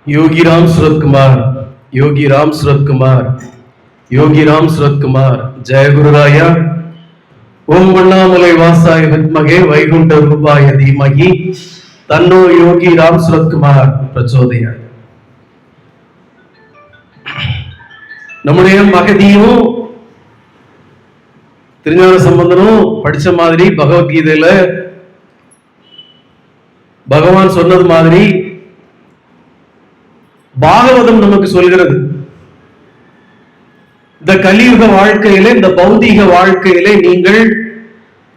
योगीराम सूरत कुमार, योगीराम सूरत कुमार, योगीराम सूरत कुमार, जय गुरुराया। ओम अण्णामलै वासाय विद्महे वैकुंठ रूपाय धीमहि तन्नो योगी राम सूरत कुमार प्रचोदयात्। நம்முடைய மகதியும் திருஞான சம்பந்தனும் படிச்ச மாதிரி பகவத்கீதையில பகவான் சொன்னது மாதிரி பாகவதம் நமக்கு சொல்கிறது. இந்த கலியுக வாழ்க்கையில, இந்த பௌதீக வாழ்க்கையிலே நீங்கள்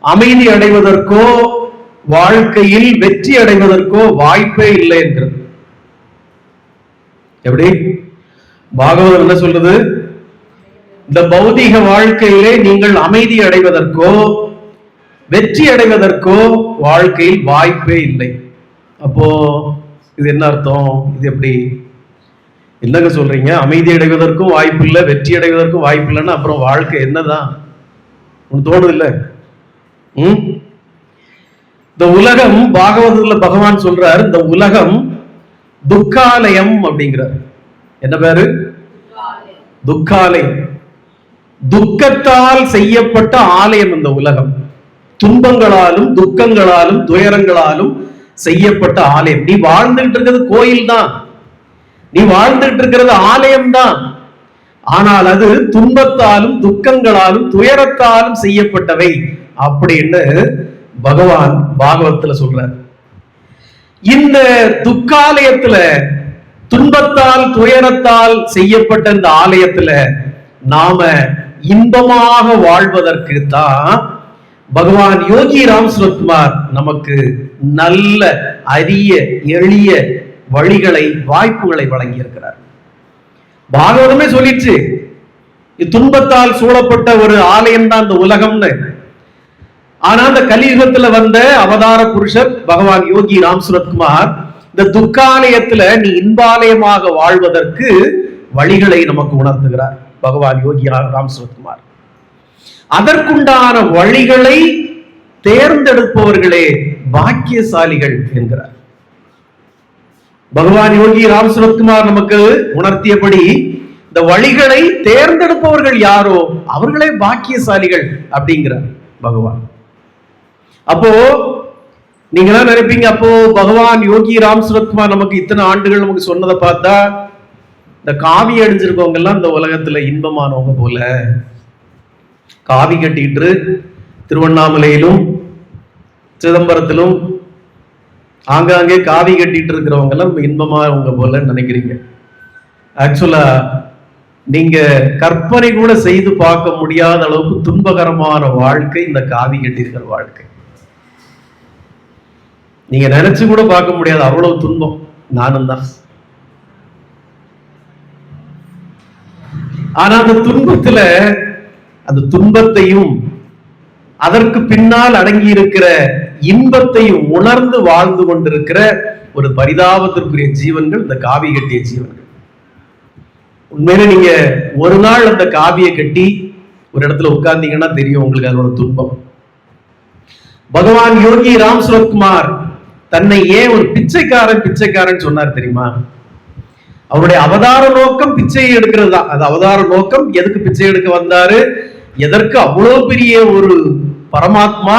அமைதி அடைவதற்கோ வாழ்க்கையில் வெற்றி அடைவதற்கோ வாய்ப்பே இல்லை என்கிறது. எப்படி பாகவதம் என்ன சொல்றது? இந்த பௌதீக வாழ்க்கையிலே நீங்கள் அமைதி அடைவதற்கோ வெற்றி அடைவதற்கோ வாழ்க்கையில் வாய்ப்பே இல்லை. அப்போ இது என்ன அர்த்தம்? இது எப்படி என்னங்க சொல்றீங்க? அமைதி அடைவதற்கும் வாய்ப்பு இல்லை, வெற்றி அடைவதற்கும் வாய்ப்பு இல்லைன்னா அப்புறம் வாழ்க்கை என்னதான் உனக்கு தோணுது இல்ல? இந்த உலகம், பாகவதத்துல பகவான் சொல்றார், இந்த உலகம் துக்காலயம் அப்படிங்கிறார். என்ன பேரு? துக்காலயம். துக்கத்தால் செய்யப்பட்ட ஆலயம் இந்த உலகம். துன்பங்களாலும் துக்கங்களாலும் துயரங்களாலும் செய்யப்பட்ட ஆலயம். நீ வாழ்ந்துட்டு இருக்கிறது கோயில் தான், நீ வாழ்ந்துட்டு இருக்கிறது ஆலயம் தான். ஆனால் அது துன்பத்தாலும் துக்கங்களாலும் துயரத்தாலும் செய்யப்பட்டவை அப்படின்னு பகவான் பாகவத்துல சொல்றார். இந்த துக்காலயத்துல, துன்பத்தால் துயரத்தால் செய்யப்பட்ட இந்த ஆலயத்துல நாம இன்பமாக வாழ்வதற்கு தான் பகவான் யோகி ராம் சூரத் குமார் நமக்கு நல்ல அரிய எளிய வழிகளை, வாய்ப்புகளை வழங்கி இருக்கிறார். பாகவதமே சொல்லிச்சு, துன்பத்தால் சூழப்பட்ட ஒரு ஆலயம் தான் இந்த உலகம்னு. ஆனா அந்த கலியுகத்துல வந்த அவதார புருஷர் பகவான் யோகி ராம் சூரத் குமார் இந்த துக்காலயத்துல நீ இன்பாலயமாக வாழ்வதற்கு வழிகளை நமக்கு உணர்த்துகிறார் பகவான் யோகி ராம் சூரத் குமார். அதற்குண்டான வழிகளை தேர்ந்தெடுப்பவர்களே பாக்கியசாலிகள் என்கிறார் பகவான் யோகி ராம் சூரத் குமார். நமக்கு உணர்த்தியபடி இந்த வழிகளை தேர்ந்தெடுப்பவர்கள் யாரோ அவர்களே பாக்கியசாலிகள் அப்படிங்கிறார் பகவான். அப்போ நீங்க எல்லாம் நினைப்பீங்க, அப்போ பகவான் யோகி ராம் சூரத் குமார் நமக்கு இத்தனை ஆண்டுகள் நமக்கு சொன்னதை பார்த்தா இந்த காவி அடிஞ்சிருக்கவங்க எல்லாம் இந்த உலகத்துல இன்பமானவங்க போல. காவி கட்டிட்டு திருவண்ணாமலையிலும் சிதம்பரத்திலும் ஆங்காங்கே காவி கட்டிட்டு இருக்கிறவங்க எல்லாம் இன்பமானவங்க போல நினைக்கிறீங்க. ஆக்சுவலா நீங்க கற்பனை கூட செய்து பார்க்க முடியாத அளவுக்கு துன்பகரமான வாழ்க்கை இந்த காவி கட்டியிருக்கிற வாழ்க்கை. நீங்க நினைச்சு கூட பார்க்க முடியாது, அவ்வளவு துன்பம். நானும் தான். ஆனா அந்த துன்பத்துல, அந்த துன்பத்தையும் அதற்கு பின்னால் அடங்கி இருக்கிற இன்பத்தையும் உணர்ந்து வாழ்ந்து கொண்டிருக்கிற ஒரு பரிதாபத்திற்குரிய ஜீவன்கள் இந்த காவி கட்டிய ஜீவன்கள். உண்மையில நீங்க ஒரு நாள் அந்த காவியை கட்டி ஒரு இடத்துல உட்கார்ந்தீங்கன்னா தெரியும் உங்களுக்கு அதோட துன்பம். பகவான் யோகி ராம் சூரத் குமார் தன்னை ஏன் ஒரு பிச்சைக்காரன் சொன்னார் தெரியுமா? அவருடைய அவதார நோக்கம் பிச்சை எடுக்கிறது தான். அது அவதார நோக்கம். எதுக்கு பிச்சை எடுக்க வந்தாரு, எதற்கு அவ்வளவு பெரிய ஒரு பரமாத்மா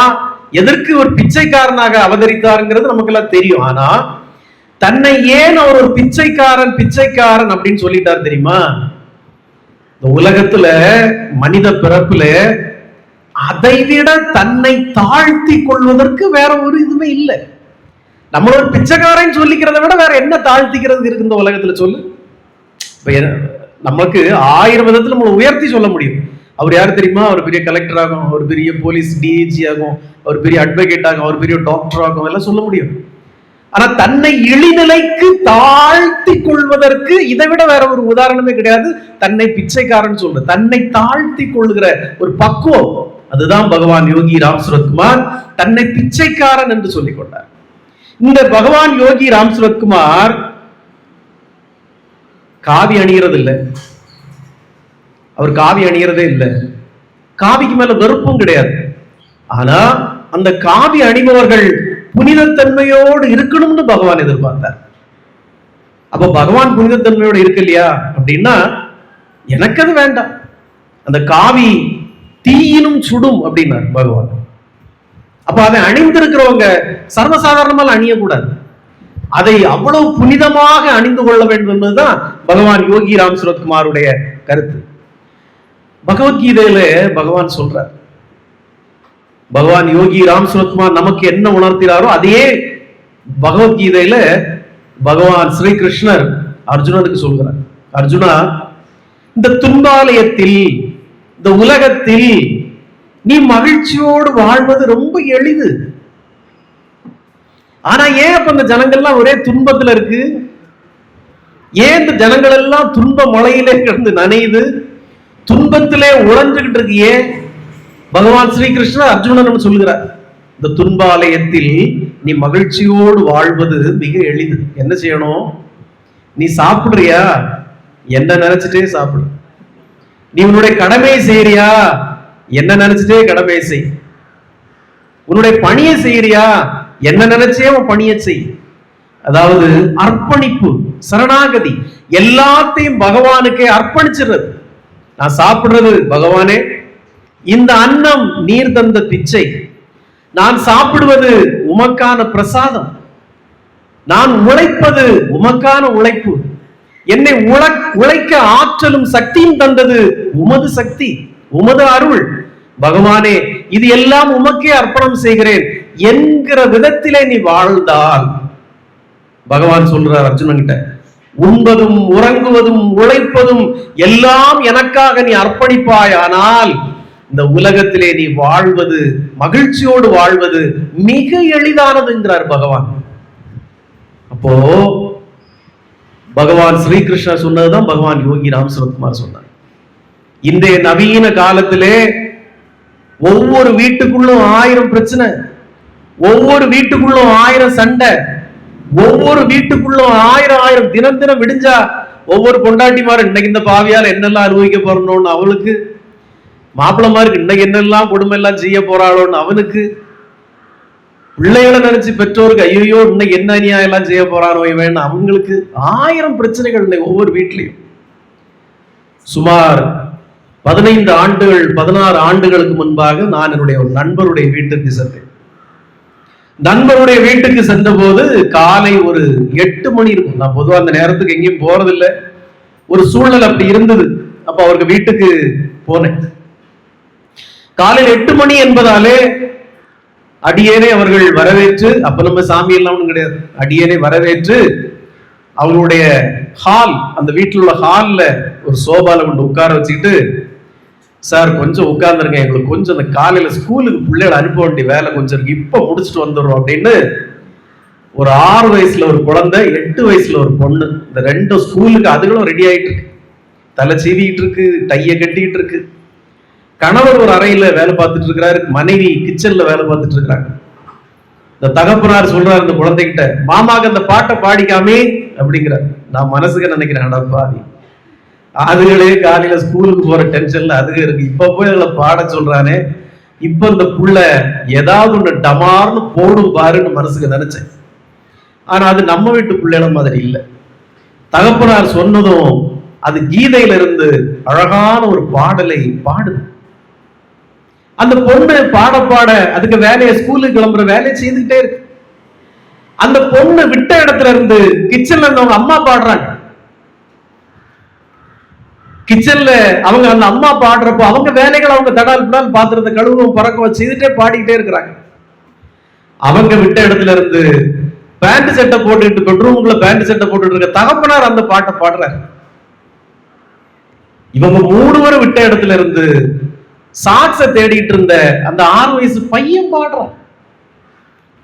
எதற்கு ஒரு பிச்சைக்காரனாக அவதரித்தாருங்கிறது நமக்கு எல்லாம் தெரியும். ஆனா தன்னை ஏன் அவர் ஒரு பிச்சைக்காரன் அப்படின்னு சொல்லிட்டார் தெரியுமா? இந்த உலகத்துல மனித பிறப்புல அதைவிட தன்னை தாழ்த்தி கொள்வதற்கு வேற ஒரு இதுவுமே இல்லை. நம்ம ஒரு பிச்சைக்காரன் சொல்லிக்கிறத விட வேற என்ன தாழ்த்திக்கிறது இருக்கு இந்த உலகத்துல சொல்லு? நமக்கு 1000 விதத்துல நம்ம உயர்த்தி சொல்ல முடியும். அவர் யாரு தெரியுமா? அவர் பெரிய கலெக்டர் ஆகும், அவர் பெரிய போலீஸ் டிஜி ஆகும், அவர் பெரிய அட்வொகேட் ஆகும், அவர் பெரிய டாக்டர் ஆகும், எல்லாம் சொல்ல முடியும். ஆனா தன்னை இழிநிலைக்கு தாழ்த்தி கொள்வதற்கு இதை விட வேற ஒரு உதாரணமே கிடையாது. தன்னை பிச்சைக்காரன் சொல்ற, தன்னை தாழ்த்தி கொள்ளுகிற ஒரு பக்குவம், அதுதான் பகவான் யோகி ராம் சூரத் குமார் தன்னை பிச்சைக்காரன் என்று சொல்லிக் கொண்டார். இந்த பகவான் யோகி ராம் சூரத் குமார் காவி அணிகிறது இல்லை. அவர் காவி அணிகிறதே இல்லை. காவிக்கு மேல வெறுப்பும் கிடையாது. ஆனா அந்த காவி அணிபவர்கள் புனிதத்தன்மையோடு இருக்கணும்னு பகவான் எதிர்பார்த்தார். அப்ப பகவான் புனிதத்தன்மையோட இருக்கு இல்லையா அப்படின்னா எனக்கு அது வேண்டாம். அந்த காவி தீயினும் சுடும் அப்படின்னார் பகவான். அப்ப அதை அணிந்திருக்கிறவங்க சர்வசாதாரணமாக அணியக்கூடாது, அதை அவ்வளவு புனிதமாக அணிந்து கொள்ள வேண்டும் என்பதுதான் பகவான் யோகி ராம் சுரத்குமாருடைய கருத்து. பகவத்கீதையில பகவான் சொல்றார், பகவான் யோகி ராம் சுரத்குமார் நமக்கு என்ன உணர்த்தினாரோ அதே பகவத்கீதையில பகவான் ஸ்ரீகிருஷ்ணர் அர்ஜுனனுக்கு சொல்கிறார், அர்ஜுனா, இந்த துன்பாலயத்தில், இந்த உலகத்தில் நீ மகிழ்ச்சியோடு வாழ்வது ரொம்ப எளிது. ஆனா ஏன் அப்ப இந்த ஜனங்கள்லாம் ஒரே துன்பத்துல இருக்கு? ஏன் இந்த ஜனங்கள் எல்லாம் துன்ப மலையிலே கிடந்து நனையுது, துன்பத்திலே உழைஞ்சுகிட்டு இருக்கு? ஏன்? பகவான் ஸ்ரீகிருஷ்ணர் அர்ஜுனன் சொல்லுகிறார், இந்த துன்பாலயத்தில் நீ மகிழ்ச்சியோடு வாழ்வது மிக எளிது. என்ன செய்யணும்? நீ சாப்பிடுறியா, என்ன நினைச்சிட்டே சாப்பிடு. நீ உன்னுடைய கடமையை செய்யறியா, என்ன நினைச்சிட்டே கடமையை செய். உன்னுடைய பணியை செய்யறியா, என்ன நினைச்சே உன் பணியை செய். அதாவது அர்ப்பணிப்பு, சரணாகதி, எல்லாத்தையும் பகவானுக்கே அர்ப்பணிச்சிடுறது. நான் சாப்பிடுறது பகவானே, இந்த அன்னம் நீர் தந்த பிச்சை, நான் சாப்பிடுவது உமக்கான பிரசாதம், நான் உழைப்பது உமக்கான உழைப்பு, என்னை உழைக்க ஆற்றலும் சக்தியும் தந்தது உமது சக்தி, உமது அருள். பகவானே, இது எல்லாம் உமக்கே அர்ப்பணம் செய்கிறேன் என்கிற விதத்திலே நீ வாழ்ந்தால், பகவான் சொல்றார் அர்ஜுனன் கிட்ட, உண்பதும் உறங்குவதும் உழைப்பதும் எல்லாம் எனக்காக நீ அர்ப்பணிப்பாயானால் இந்த உலகத்திலே நீ வாழ்வது, மகிழ்ச்சியோடு வாழ்வது மிக எளிதானதுங்கிறார் பகவான். அப்போ பகவான் ஸ்ரீகிருஷ்ணர் சொன்னதுதான் பகவான் யோகி ராம் சுரத்குமார் சொன்னார். இன்றைய நவீன காலத்திலே ஒவ்வொரு வீட்டுக்குள்ளும் 1000 பிரச்சனை, ஒவ்வொரு வீட்டுக்குள்ளும் 1000 சண்டை, ஒவ்வொரு வீட்டுக்குள்ளும் 1000 தினம் தினம் விடிஞ்சா ஒவ்வொரு பொண்டாட்டிமாரும் இன்னைக்கு இந்த பாவியால் என்னெல்லாம் அனுபவிக்க போறோம்னு அவளுக்கு, மாப்பிள்ளமாருக்கு இன்னைக்கு என்னெல்லாம் கொடுமை எல்லாம் செய்ய போறாளோன்னு அவனுக்கு, பிள்ளைகளை நினைச்சு பெற்றோருக்கு ஐயோ இன்னைக்கு என்ன அநியாயம் எல்லாம் செய்ய போறானோ இவன் அவங்களுக்கு 1000 பிரச்சனைகள் ஒவ்வொரு வீட்லையும். சுமார் 15 ஆண்டுகள் 16 ஆண்டுகளுக்கு முன்பாக நான் என்னுடைய ஒரு நண்பருடைய வீட்டுக்கு சென்றேன். நண்பருடைய வீட்டுக்கு சென்ற போது காலை ஒரு 8 மணி இருக்கும். நான் பொதுவாக அந்த நேரத்துக்கு எங்கேயும் போறதில்லை, ஒரு சூழ்நிலை அப்படி இருந்தது. அப்ப அவருக்கு வீட்டுக்கு போனேன். காலையில் 8 மணி என்பதாலே அடியேனை அவர்கள் வரவேற்று, அப்ப நம்ம சாமி எல்லாம் ஒன்றும் கிடையாது, அடியேனை வரவேற்று அவங்களுடைய ஹால், அந்த வீட்டில் உள்ள ஹால்ல ஒரு சோபால கொண்டு உட்கார வச்சுக்கிட்டு, சார் கொஞ்சம் உட்கார்ந்துருங்க, எங்களுக்கு கொஞ்சம் அந்த காலையில ஸ்கூலுக்கு பிள்ளைகளை அனுப்ப வேண்டிய வேலை கொஞ்சம் இருக்கு, இப்ப முடிச்சுட்டு வந்துடுறோம் அப்படின்னு. ஒரு 6 வயசுல ஒரு குழந்தை, 8 வயசுல ஒரு பொண்ணு, இந்த 2 ஸ்கூலுக்கு அதுகளும் ரெடி ஆயிட்டு இருக்கு, தலை சீவிக்கிட்டு இருக்கு, டைய கட்டிக்கிட்டு இருக்கு. கணவர் ஒரு அறையில வேலை பார்த்துட்டு இருக்கிறாரு, மனைவி கிச்சன்ல வேலை பார்த்துட்டு இருக்கிறாங்க. இந்த தகப்பனார் சொல்றாரு இந்த குழந்தைகிட்ட, மாமாக்கு அந்த பாட்டை பாடிக்காமே அப்படிங்கிறார். நான் மனசுக்கு நினைக்கிறேன், பாவி அதுகளே காலையில ஸ்கூலுக்கு போற டென்ஷன்ல அதுக இருக்கு, இப்ப போய் அதுல பாட சொல்றானே, இப்ப இந்த புள்ள ஏதாவது ஒண்ணு டமார்னு போடும் பாருன்னு மனசுக்கு நினைச்சேன். ஆனா அது நம்ம வீட்டு பிள்ளைகள மாதிரி இல்லை. தகப்பனார் சொன்னதும் அது கீதையில இருந்து அழகான ஒரு பாடலை பாடுது. அந்த பொண்ணு பாட பாட அதுக்கு வேலையை, ஸ்கூலுக்கு கிளம்புற வேலையை செய்துக்கிட்டே இருக்கு. அந்த பொண்ணு விட்ட இடத்துல இருந்து கிச்சன்ல இருந்தவங்க அம்மா பாடுறாங்க. கிச்சன்ல அவங்க அந்த அம்மா பாடுறப்போ அவங்க வேலைகளை அவங்க தடால் பிடால் பாத்திரத்தை கழுவும் பறக்க செய்துட்டே பாடிக்கிட்டே இருக்கிறாங்க. அவங்க விட்ட இடத்துல இருந்து பேண்ட் சட்டை போட்டுட்டு, பெட்ரூம்குள்ள பேண்ட் சட்டை போட்டுட்டு இருக்க தகப்பனார் அந்த பாட்டை பாடுறாரு. இவங்க 3 பேரும் விட்ட இடத்துல இருந்து சாக்ஸ தேடிட்டு இருந்த அந்த 6 வயசு பையன் பாடுறான்.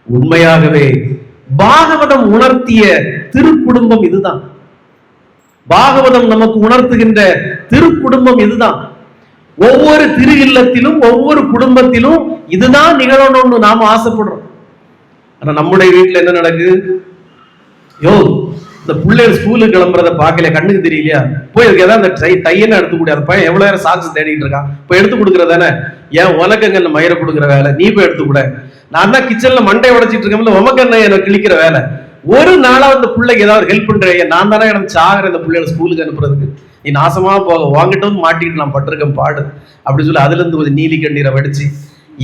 உண்மையாகவே பாகவதம் உணர்த்திய திருக்குடும்பம் இதுதான். பாகவதம் நமக்கு உணர்த்துகின்ற திருக்குடும்பம் இதுதான். ஒவ்வொரு திரு இல்லத்திலும் ஒவ்வொரு குடும்பத்திலும் இதுதான் நிகழணும்னு நாம ஆசைப்படுறோம். ஆனா நம்முடைய வீட்டுல என்ன நடக்குது? யோ, இந்த பிள்ளைகள் ஸ்கூலுக்கு கிளம்புறத பார்க்கல, கண்ணுக்கு தெரியலையா, போய் அதுக்கு ஏதாவது அந்த தையெல்லாம் எடுத்து கூடிய அந்த பையன் எவ்வளவு நேரம் சாக்ஸ் தேடிட்டு இருக்கான், போய் எடுத்து கொடுக்குறதானே, ஏன் உனக்கு மயிரை கொடுக்குற வேலை, நீ போய் எடுத்து கூட. நான் தான் கிச்சன்ல மண்டை உடைச்சிட்டு இருக்கேன், உமக்கு என்ன கிழிக்கிற வேலை, ஒரு நாளா அந்த பிள்ளைக்கு ஏதாவது ஹெல்ப் பண்றேன், நான் தானே எனக்கு சாகுறேன் இந்த பிள்ளைகளை ஸ்கூலுக்கு அனுப்புறதுக்கு, நீ நாசமா போக, வாங்கிட்டு வந்து மாட்டிட்டு நான் பட்டிருக்கேன் பாடு அப்படின்னு சொல்லி அதுல இருந்து கொஞ்சம் நீலி கண்ணீரை வடிச்சு,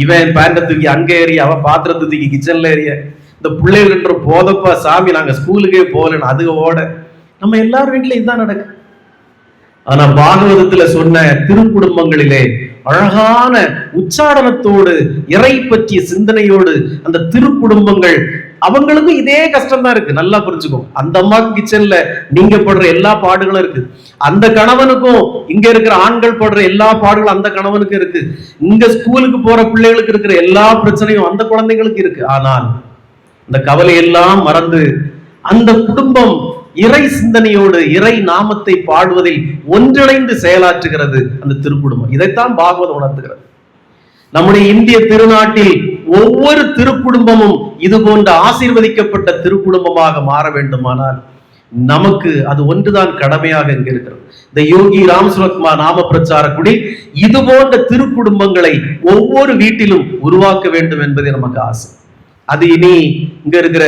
இவன் பேண்ட தூக்கி அங்க ஏறிய, அவன் பாத்திரத்தை தூக்கி கிச்சன்ல ஏறிய, இந்த பிள்ளைகள் போதப்பா சாமி நாங்க ஸ்கூலுக்கே போகலன்னு அதுக ஓட. நம்ம எல்லாரும் வீட்டுல இதுதான் நடக்கு. ஆனா பாகவதத்துல சொன்ன திருக்குடும்பங்களிலே அழகான உச்சாடனத்தோடு இறை பற்றிய சிந்தனையோடு அந்த திருக்குடும்பங்கள், அவங்களுக்கும் இதே கஷ்டம் தான் இருக்கு. நல்லா புரிஞ்சுக்கோ, அந்த அம்மா கிச்சன்ல நீங்க படுற எல்லா பாடுகளும் இருக்கு, அந்த கணவனுக்கும் இங்க இருக்கிற ஆண்கள் படுற எல்லா பாடுகளும் அந்த கணவனுக்கு இருக்கு, இங்க ஸ்கூலுக்கு போற பிள்ளைகளுக்கு இருக்கிற எல்லா பிரச்சனையும் அந்த குழந்தைகளுக்கு இருக்கு. ஆனால் இந்த கவலை எல்லாம் மறந்து அந்த குடும்பம் இறை சிந்தனையோடு இறை நாமத்தை பாடுவதில் ஒன்றிணைந்து செயலாற்றுகிறது அந்த திருக்குடும்பம். இதைத்தான் பாகவதம் உணர்த்துகிறது. நம்முடைய இந்திய திருநாட்டில் ஒவ்வொரு திருக்குடும்பமும் இது போன்ற ஆசீர்வதிக்கப்பட்ட திருக்குடும்பமாக மாற வேண்டுமானால் நமக்கு அது ஒன்றுதான் கடமையாக இங்க இருக்கிறது. இந்த யோகி ராம் சுரத்மா நாம பிரச்சார குடி இது போன்ற திருக்குடும்பங்களை ஒவ்வொரு வீட்டிலும் உருவாக்க வேண்டும் என்பதே நமக்கு ஆசை. அது இனி இங்க இருக்கிற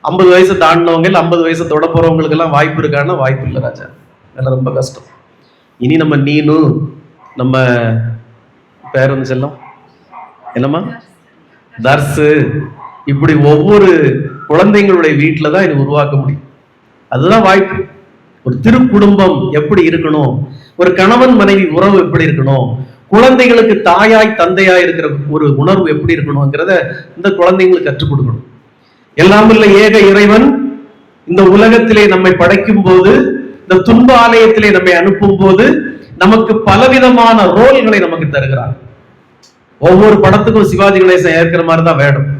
50 வயசு தாண்டினவங்க 50 வயசு தொட போறவங்களுக்கு எல்லாம் வாய்ப்பு இருக்கான்னா வாய்ப்பு இல்லை ராஜா, அதெல்லாம் ரொம்ப கஷ்டம். இனி நம்ம நீனு, நம்ம பேர் வந்து செல்லம் என்னம்மா தர்சு, இப்படி ஒவ்வொரு குழந்தைங்களுடைய வீட்டில தான் இனி உருவாக்க முடியும். அதுதான் வாய்ப்பு. ஒரு திருக்குடும்பம் எப்படி இருக்கணும், ஒரு கணவன் மனைவி உறவு எப்படி இருக்கணும், குழந்தைகளுக்கு தாயாய் தந்தையாய் இருக்கிற ஒரு உணர்வு எப்படி இருக்கணும்ங்கிறத இந்த குழந்தைங்களுக்கு கற்றுக் கொடுக்கணும். எல்லாமல்ல ஏக இறைவன் இந்த உலகத்திலே நம்மை படைக்கும் போது, இந்த துன்ப ஆலயத்திலே நம்மை அனுப்பும் போது நமக்கு பலவிதமான ரோல்களை நமக்கு தருகிறார். ஒவ்வொரு படத்துக்கும் சிவாஜி கணேசன் ஏற்கிற மாதிரி தான் வேணும்.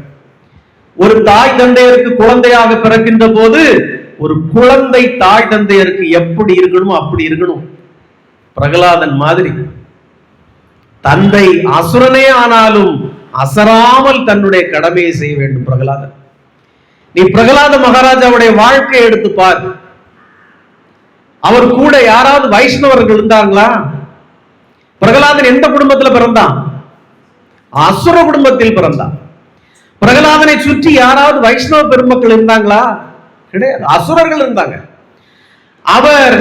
ஒரு தாய் தந்தையருக்கு குழந்தையாக பிறக்கின்ற போது ஒரு குழந்தை தாய் தந்தையருக்கு எப்படி இருக்கணுமோ அப்படி இருக்கணும். பிரகலாதன் மாதிரி தந்தை அசுரனே ஆனாலும் அசராமல் தன்னுடைய கடமையை செய்ய வேண்டும் பிரகலாதன். நீ பிரகலாத மகாராஜாவுடைய வாழ்க்கையை எடுத்து பார். அவர் கூட யாராவது வைஷ்ணவர்கள் இருந்தாங்களா? பிரகலாதன் எந்த குடும்பத்துல பிறந்தான்? அசுர குடும்பத்தில் பிறந்தான். பிரகலாதனை சுற்றி யாராவது வைஷ்ணவ பெருமக்கள் இருந்தாங்களா? கிடையாது, அசுரர்கள் இருந்தாங்க. அவர்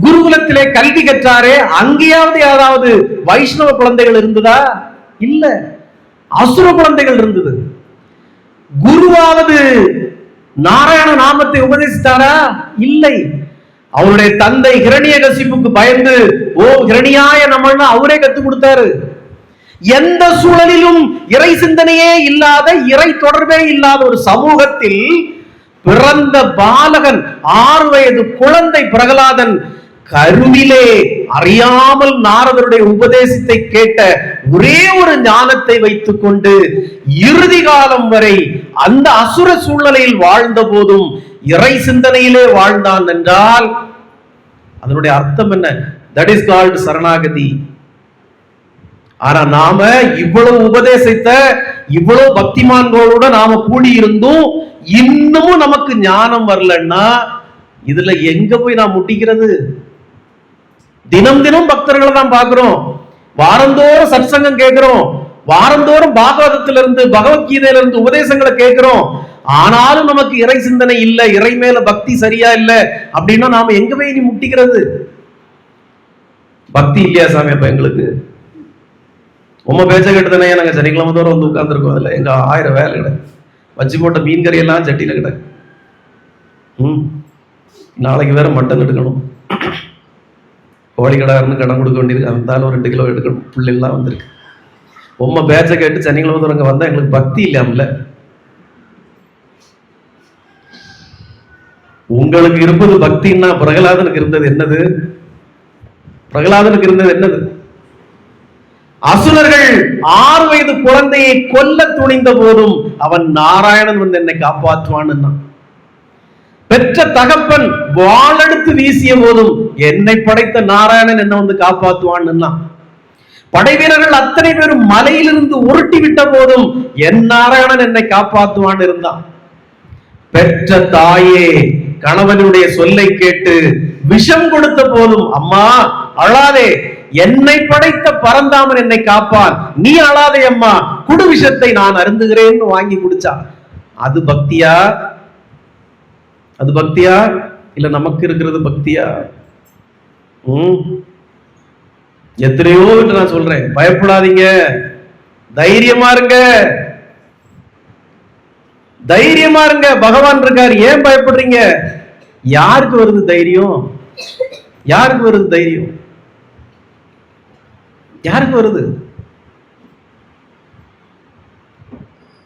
குருகுலத்திலே கல்வி கற்றாரே, அங்கேயாவது யாராவது வைஷ்ணவ குழந்தைகள் இருந்ததா? இல்ல, அசுர குழந்தைகள் இருந்தது. குருவாவது நாராயண நாமத்தை உபதேசித்தாரா? இல்லை. அவருடைய தந்தை ஹிரண்யகசிப்புக்கு பயந்து ஓம் ஹிரணியாய நமன்னு அவரே கத்துக் கொடுத்தாரு. எந்த சூழலிலும் இறை சிந்தனையே இல்லாத, இறை தொடர்பே இல்லாத ஒரு சமூகத்தில் பிறந்த பாலகன், 6 வயது குழந்தை பிரகலாதன் கருவிலே அறியாமல் நாரதருடைய உபதேசத்தை கேட்ட ஒரே ஒரு ஞானத்தை வைத்துக் கொண்டு இறுதி காலம் வரை அந்த அசுர சூழ்நிலையில் வாழ்ந்த போதும் இறை சிந்தனையிலே வாழ்ந்தான் என்றால் அதனுடைய அர்த்தம் என்ன? தட் இஸ் கால்ட் சரணாகதி. ஆனா நாம இவ்வளவு உபதேசித்த இவ்வளவு பக்திமான்களோட நாம கூடி இருந்தும் இன்னமும் நமக்கு ஞானம் வரலன்னா இதுல எங்க போய் நாம் முட்டிக்கிறது? தினம் தினம் பக்தர்களை தான் பார்க்கிறோம், வாரந்தோறும் சத்சங்கம் கேட்கிறோம், வாரந்தோறும் பாகவதத்திலிருந்து பகவத்கீதையில இருந்து உபதேசங்களை கேட்கிறோம். ஆனாலும் நமக்கு இறை சிந்தனை இல்ல, இறை மேல பக்தி சரியா இல்ல அப்படின்னா நாம எங்க போய் நீ முட்டிக்கிறது? பக்தி இல்லையா சாமி? அப்ப எங்களுக்கு உங்க பேச்ச கேட்டுதானே நாங்க சனிக்கிழமை தோறும் வந்து உட்கார்ந்துருக்கோம். அதுல எங்க 1000 வேலை கிடையாது. வச்சு போட்ட மீன் கறி எல்லாம் சட்டியில கிடக்கு. நாளைக்கு வேற மட்டன் எடுக்கணும், கோழி கடை இருந்து கடன் கொடுக்க வேண்டியிருக்கு, இருந்தாலும் 2 கிலோ எடுக்கணும். பிள்ளைலாம் வந்திருக்கு. உம்ம பேச்ச கேட்டு சனிக்கிழமை தோறும் இங்க வந்தா எங்களுக்கு பக்தி இல்லாமல. உங்களுக்கு இருப்பது பக்தின்னா பிரகலாதனுக்கு இருந்தது என்னது? பிரகலாதனுக்கு இருந்தது என்னது? அசுரர்கள் 6 வயது குழந்தையை கொல்ல துணிந்த போதும் அவன் நாராயணன் வந்து என்னை காப்பாற்றுவான்னு. பெற்ற தகப்பன் வாளெடுத்து வீசிய போதும் என்னை படைத்த நாராயணன் என்ன வந்து காப்பாற்றுவான்னு. படை வீரர்கள் அத்தனை பேரும் மலையிலிருந்து உருட்டி விட்ட போதும் என் நாராயணன் என்னை காப்பாற்றுவான்னு இருந்தான். பெற்ற தாயே கணவனுடைய சொல்லை கேட்டு விஷம் கொடுத்த போதும் அம்மா அழாதே, என்னை படைத்த பரந்தாமன் என்னை காப்பான், நீ அழாதே அம்மா, குடு விஷத்தை நான் அருந்துகிறேன்னு வாங்கி குடிச்சான். அது பக்தியா? அது பக்தியா? இல்ல நமக்கு இருக்கிறது பக்தியா? எத்தனையோ விட்டு நான் சொல்றேன், பயப்படாதீங்க, தைரியமா இருங்க, தைரியமா இருங்க, பகவான் இருக்காரு, ஏன் பயப்படுறீங்க? யாருக்கு வருது தைரியம்? யாருக்கு வருது தைரியம்? யாருக்கு வருது?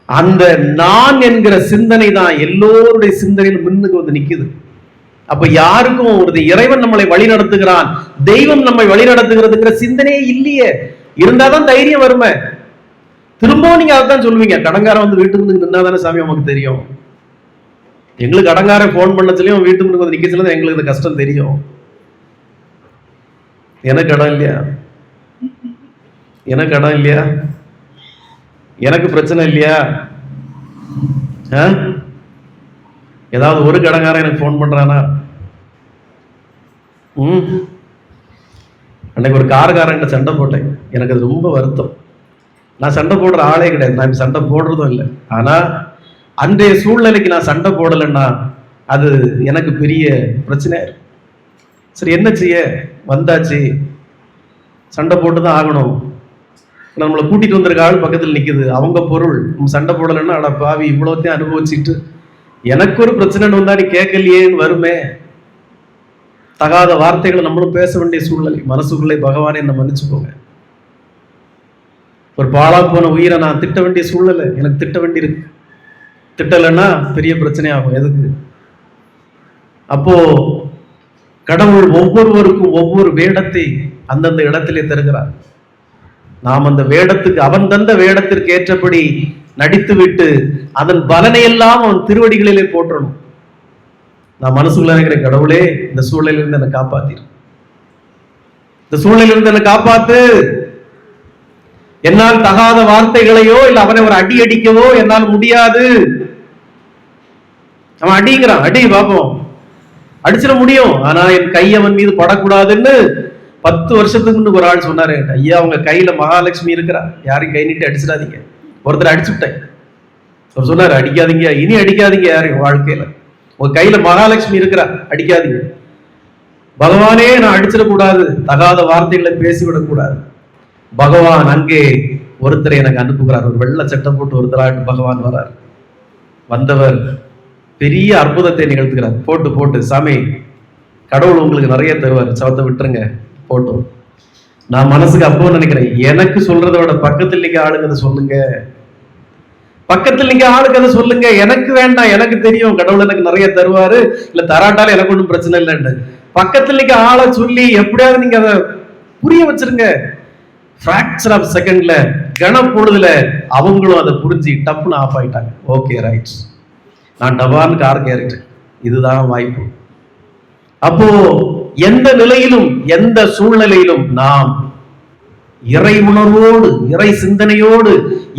அந்த நான் என்கிற சிந்தனை தான் எல்லோருடைய சிந்தனையில் முன்னுக்கு வந்து நிக்குது. அப்ப யாருக்கும் ஒரு இறைவன் நம்மளை வழி நடத்துகிறான், தெய்வம் நம்மை வழி நடத்துகிறதுங்கிற சிந்தனையே இல்லையே. இருந்தாதான் தைரியம் வருமே. திரும்பவும் நீங்க அதான் சொல்லுவீங்க, கடங்காரன் வந்து வீட்டுக்கு வந்து நின்னாதானே சாமி நமக்கு தெரியும். எங்களுக்கு கடங்காரன் போன் பண்ணச்சுலயும் வீட்டுக்கு வந்து நிக்கச்சுல எங்களுக்கு இந்த கஷ்டம் தெரியும். எனக்கு இடம் இல்லையா? எனக்கு இடம் இல்லையா? எனக்கு பிரச்சனை இல்லையா? ஏதாவது ஒரு கடங்காரன் எனக்கு போன் பண்றானா? அன்னைக்கு ஒரு காரக்காரன் சண்டை போட்டேன், எனக்கு அது ரொம்ப வருத்தம். நான் சண்டை போடுற ஆளே கிடையாது, நான் சண்டை போடுறதும் இல்லை. ஆனா அன்றைய சூழ்நிலைக்கு நான் சண்டை போடலைன்னா அது எனக்கு பெரிய பிரச்சனையா இருக்கு. சரி, என்ன செய்ய, வந்தாச்சு, சண்டை போட்டுதான் ஆகணும். நம்மளை கூட்டிட்டு வந்திருக்க ஆள் பக்கத்தில் நிக்குது, அவங்க பொருள், நம்ம சண்டை போடலைன்னா அட பாவி இவ்வளோத்தையும் அனுபவிச்சுட்டு எனக்கு ஒரு பிரச்சனை வந்தா நீ கேட்கலையேன்னு வருமே. தகாத வார்த்தைகளை நம்மளும் பேச வேண்டிய சூழ்நிலை. மனசுக்குள்ளே பகவானே என்ன மன்னிச்சுக்கோங்க, ஒரு பாழா போன உயிரை நான் திட்ட வேண்டிய சூழ்நிலை எனக்கு திட்ட வேண்டியிருக்கு. திட்டலைன்னா பெரிய பிரச்சனையாகும். எதுக்கு? அப்போ கடவுள் ஒவ்வொருவருக்கும் ஒவ்வொரு வேடத்தை அந்தந்த இடத்திலே தருகிறார். நாம் அந்த வேடத்துக்கு, அவன் தந்த வேடத்திற்கு ஏற்றபடி நடித்து விட்டு அதன் பலனை எல்லாம் அவன் திருவடிகளிலே போற்றணும். நான் மனசுக்குள்ள நினைக்கிறேன், கடவுளே இந்த சூழலிலிருந்து என்னை காப்பாத்திரு, இந்த சூழலிலிருந்து என்னை காப்பாத்து. என்னால் தகாத வார்த்தைகளையோ இல்ல அவனை ஒரு அடி அடிக்கவோ என்னால் முடியாது. அவன் அடிங்கிறான், அடி பாப்போம், அடிச்சிட முடியும், ஆனா என் கை அவன் மீது படக்கூடாதுன்னு 10 வருஷத்துக்கு ஒரு ஆள் சொன்னாரு, ஐயா அவங்க கையில மகாலட்சுமி இருக்கிறா, யாரையும் கை நீட்டி அடிச்சிடாதீங்க. ஒருத்தர் அடிச்சு விட்டேன், அவர் சொன்னாரு அடிக்காதீங்க, இனி அடிக்காதீங்க யாரையும் வாழ்க்கையில, உங்க கையில மகாலட்சுமி இருக்கிறா, அடிக்காதீங்க. பகவானே நான் அடிச்சிடக்கூடாது, தகாத வார்த்தைகளை பேசிவிடக்கூடாது. பகவான் அங்கே ஒருத்தரை எனக்கு அனுப்புகிறார், ஒரு வெள்ளை சட்டம் போட்டு ஒருத்தராட்டு பகவான் வரார். வந்தவர் பெரிய அற்புதத்தை நிகழ்த்துகிறார். போட்டு போட்டு சாமி கடவுள் உங்களுக்கு நிறைய தருவார், சவத்தை விட்டுருங்க போட்டோம். நான் மனசுக்கு அப்போ நினைக்கிறேன், எனக்கு சொல்றதை விட பக்கத்தில் நீங்க ஆளுங்க அதை சொல்லுங்க, பக்கத்தில் நீங்க ஆளுக்கு அதை சொல்லுங்க, எனக்கு வேண்டாம், எனக்கு தெரியும் கடவுள் எனக்கு நிறைய தருவாரு, இல்ல தராட்டாலும் எனக்கு ஒன்றும் பிரச்சனை இல்லைன்னு பக்கத்தில் நீங்க ஆளை சொல்லி எப்படியாவது நீங்க அதை புரிய வச்சிருங்க. ஃபிராக்சர் ஆஃப் செகண்ட்ல, கனப்பொழுதுல அவங்களும் அதை புரிஞ்சு டப்புன்னு ஆஃப் ஆயிட்டாங்க. ஓகே ரைட், நான் டபான்னு கார் கேறிட்டேன், இதுதான் வாய்ப்பு. அப்போ எந்த நிலையிலும் எந்த சூழ்நிலையிலும் நாம் இறை உணர்வோடு இறை சிந்தனையோடு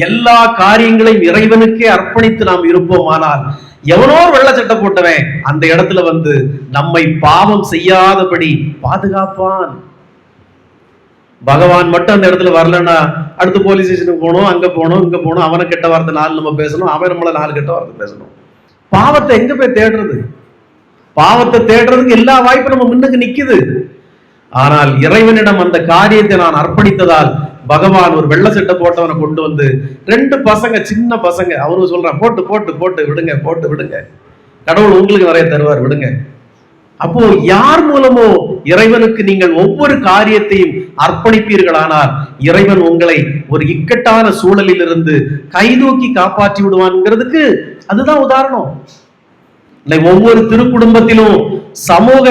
எல்லா காரியங்களையும் இறைவனுக்கே அர்ப்பணித்து நாம் இருப்போமானால் எவனோ வெள்ளை சட்டை போட்டவன் அந்த இடத்துல வந்து நம்மை பாவம் செய்யாதபடி பாதுகாப்பான். பகவான் மட்டும் அந்த இடத்துல வரலன்னா அடுத்து போலீஸ் ஸ்டேஷனுக்கு போகணும், அங்க போகணும், இங்க போகணும், அவனை கெட்ட வார்த்தை 4 நம்ம பேசணும், அவன் நம்மள 4 கெட்ட வார்த்தை பேசணும். பாவத்தை எங்க போய் தேடுறது? பாவத்தை தேடுறதுக்கு எல்லா வாய்ப்பும் நம்ம முன்னுக்கு நிக்குது. ஆனால் இறைவனிடம் அந்த காரியத்தை நான் அர்ப்பணித்ததால் பகவான் ஒரு வெள்ளை சட்டை போட்டவனை கொண்டு வந்து 2 பசங்க, சின்ன பசங்க, அவரு சொல்றான் போட்டு போட்டு போட்டு விடுங்க, போட்டு விடுங்க, கடவுள் உங்களுக்கு நிறைய தருவார், விடுங்க. அப்போ யார் மூலமோ இறைவனுக்கு நீங்கள் ஒவ்வொரு காரியத்தையும் அர்ப்பணிப்பீர்களானால் இறைவன் உங்களை ஒரு இக்கட்டான சூழலில் இருந்து கைதூக்கி காப்பாற்றி விடுவான்ங்கிறதுக்கு அதுதான் உதாரணம். ஒவ்வொரு திருக்குடும்பத்திலும் சமூக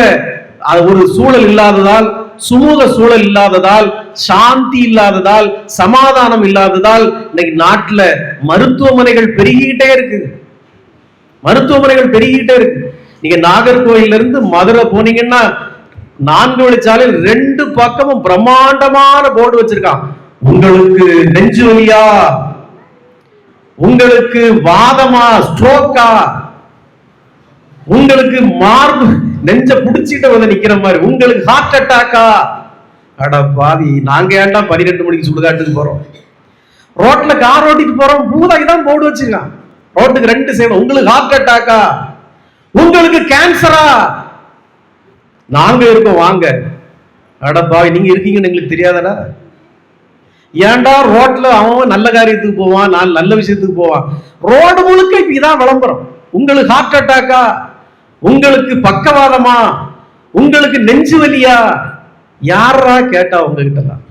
ஒரு சூழல் இல்லாததால், சுமூக சூழல் இல்லாததால், சாந்தி இல்லாததால், சமாதானம் இல்லாததால் இன்னைக்கு நாட்டுல மருத்துவமனைகள் பெருகிட்டே இருக்கு, மருத்துவமனைகள் பெருகிட்டே இருக்கு. நீங்க நாகர்கோயில்ல இருந்து மதுரை போனீங்கன்னா 4 வழிச்சாலையில் 2 பக்கமும் பிரம்மாண்டமான போர்டு வச்சிருக்கான். உங்களுக்கு நெஞ்சு வலியா, உங்களுக்கு வாதமா, ஸ்ட்ரோக்கா, உங்களுக்கு மார்பு நெஞ்ச புடிச்சிட்டு வந்து நிக்கிற மாதிரி, உங்களுக்கு ஹார்ட் அட்டாக்கா. அட பாவி, நாங்க ஏன்டா 12 மணிக்கு சுடுகாட்டுக்கு போறோம், ரோட்ல கார் ஓட்டிட்டு போறோம், பூதாக்கி தான் போர்டு வச்சிருக்கான் ரோட்டுக்கு 2 சைடு, உங்களுக்கு ஹார்ட் அட்டாக்கா, உங்களுக்கு கேன்சரா? நாங்க இருக்கோம் வாங்க. அடப்பா, நீங்க இருக்கீங்கன்னு எங்களுக்கு தெரியாதடா. ஏன்டா ரோட்ல அவன் நல்ல காரியத்துக்கு போவான், நான் நல்ல விஷயத்துக்கு போவான். ரோடு முழுக்க இதான் விளம்பரம். உங்களுக்கு ஹார்ட் அட்டாக்கா, உங்களுக்கு பக்கவாதமா, உங்களுக்கு நெஞ்சு வலியா? யாரா கேட்டா உங்ககிட்ட தான்.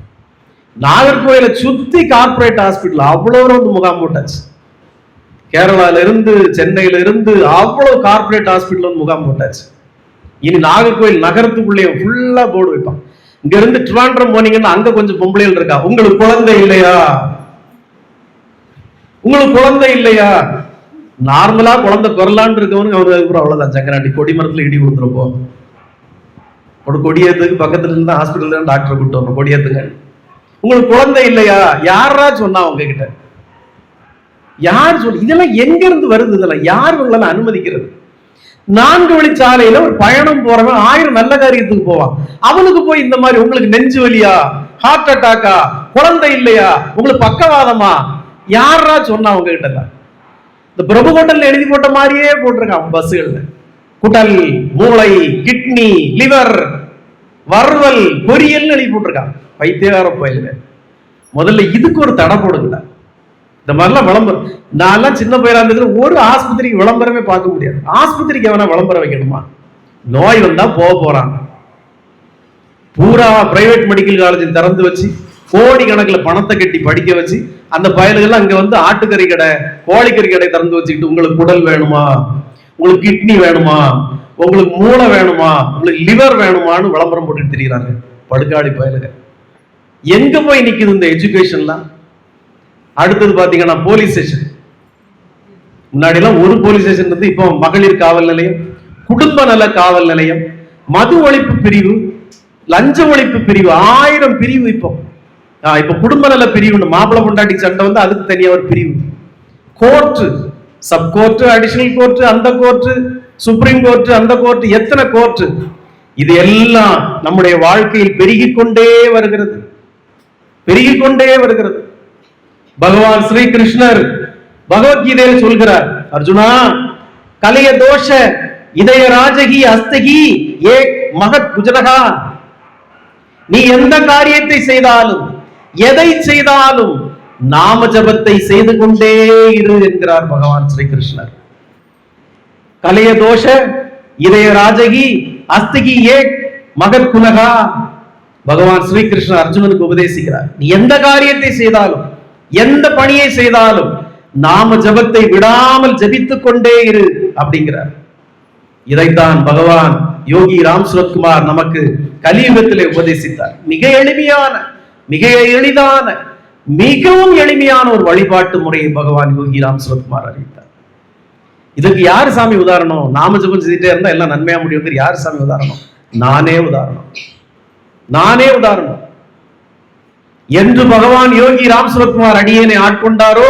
நாகர்கோயில சுத்தி கார்பரேட் ஹாஸ்பிட்டல் அவ்வளவு வந்து முகாம் போட்டாச்சு. கேரளால இருந்து, சென்னையில இருந்து அவ்வளவு கார்பரேட் ஹாஸ்பிட்டல் வந்து முகாம் போட்டாச்சு. இனி நாகர்கோயில் நகரத்துக்குள்ளே ஃபுல்லா போர்டு வைப்பான். இங்க இருந்து ட்ரிவாண்ட்ரம் போனீங்கன்னா அங்க கொஞ்சம் பொம்பளைகள் இருக்கா. உங்களுக்கு குழந்தை இல்லையா? உங்களுக்கு குழந்தை இல்லையா? நார்மலா குழந்தை பெறலான்னு இருக்கவனுக்கு அவருக்கு அவ்வளவுதான். சங்கராண்டி கொடி மரத்துல இடி கொடுத்துருப்போ, ஒரு கொடியேத்துக்கு பக்கத்துல இருந்து ஹாஸ்பிட்டல் டாக்டர் கூப்பிட்டு வரணும், கொடியேத்துங்க. உங்களுக்கு குழந்தை இல்லையா? யாரா சொன்னா உங்ககிட்ட? யார் சொல்லு? இதெல்லாம் எங்க இருந்து வருது? இதெல்லாம் யார் உங்களால அனுமதிக்கிறது? 4 வழிச்சாலையில ஒரு பயணம் போறவன் 1000 நல்ல காரியத்துக்கு போவான். அவனுக்கு போய் இந்த மாதிரி உங்களுக்கு நெஞ்சு வலியா, ஹார்ட் அட்டாக்கா, குழந்தை இல்லையா, உங்களுக்கு பக்கவாதமா? யாரா சொன்னா உங்ககிட்ட? இந்த பிரபு ஹோட்டல்ல எழுதி போட்ட மாதிரியே போட்டிருக்கான் பஸ்ஸுகள்ல. குடல், மூளை, கிட்னி, லிவர், வறுவல், பொரியல் எழுதி போட்டிருக்கான். பைத்தியகார போயில முதல்ல இதுக்கு ஒரு தடை போடுங்க. இந்த மாதிரிலாம் விளம்பரம். நான் சின்ன பையனா இருந்தது ஒரு ஆஸ்பத்திரிக்கு விளம்பரமே பார்க்க முடியாது. ஆஸ்பத்திரிக்கு அவனை விளம்பரம் வைக்கணுமா? நோய் வந்தா போறான். பூரா பிரைவேட் மெடிக்கல் காலேஜ் திறந்து வச்சு கோடி கணக்கில் பணத்தை கட்டி படிக்க வச்சு அந்த பயல்கள் அங்க வந்து ஆட்டுக்கறி கடை, கோழிக்கறி கடை திறந்து வச்சுக்கிட்டு உங்களுக்கு குடல் வேணுமா, உங்களுக்கு கிட்னி வேணுமா, உங்களுக்கு மூளை வேணுமா, உங்களுக்கு லிவர் வேணுமான்னு விளம்பரம் போட்டுட்டு தெரியுறாங்க படுகாடி பயலுங்க. எங்க போய் நிக்குது இந்த எஜுகேஷன்லாம்? அடுத்தது பாத்தீங்கன்னா போலீஸ் ஸ்டேஷன். முன்னாடி எல்லாம் ஒரு போலீஸ் ஸ்டேஷன் இருந்து இப்போ மகளிர் காவல் நிலையம், குடும்ப நல காவல் நிலையம், மது ஒழிப்பு பிரிவு, லஞ்ச ஒழிப்பு பிரிவு, 1000 பிரிவு. இப்போ குடும்ப நல பிரிவு, மாப்பிள பொண்டாட்டி சட்டை வந்து அதுக்கு தனியா ஒரு பிரிவு. Court, sub court, additional court, அந்த கோர்ட்டு, சுப்ரீம் கோர்ட்டு, அந்த கோர்ட்டு, எத்தனை கோர்ட்டு. இது எல்லாம் நம்முடைய வாழ்க்கையில் பெருகிக்கொண்டே வருகிறது, பெருகிக்கொண்டே வருகிறது. பகவான் ஸ்ரீ கிருஷ்ணர் பகவத்கீதையில் சொல்கிறார், அர்ஜுனா, கலைய தோஷ இதய ராஜகி அஸ்தகி ஏ மகத் குஜரகா. நீ எந்த காரியத்தை செய்தாலும், எதை செய்தாலும் நாம ஜபத்தை செய்து கொண்டே இரு என்கிறார் பகவான் ஸ்ரீ கிருஷ்ணர். கலைய தோஷ இதய ராஜகி அஸ்தகி ஏ மகத் குணகா. பகவான் ஸ்ரீ கிருஷ்ணர் அர்ஜுனனுக்கு உபதேசிக்கிறார், நீ எந்த காரியத்தை செய்தாலும், எந்த பணியை செய்தாலும் நாம ஜபத்தை விடாமல் ஜபித்துக் கொண்டே இரு அப்படிங்கிறார். இதைத்தான் பகவான் யோகி ராம் சுரத்குமார் நமக்கு கலியுகத்திலே உபதேசித்தார். மிக எளிமையான, மிக எளிதான, மிகவும் எளிமையான ஒரு வழிபாட்டு முறையை பகவான் யோகி ராம் சுரத்குமார் அறிவித்தார். இதுக்கு யார் சாமி உதாரணம்? நாம ஜபம் செய்துட்டே இருந்தா எல்லாம் நன்மையா முடியும். யார் சாமி உதாரணம்? நானே உதாரணம், நானே உதாரணம். என்று பகவான் யோகி ராம் சுரத்குமார் அடியேனை ஆட்கொண்டாரோ,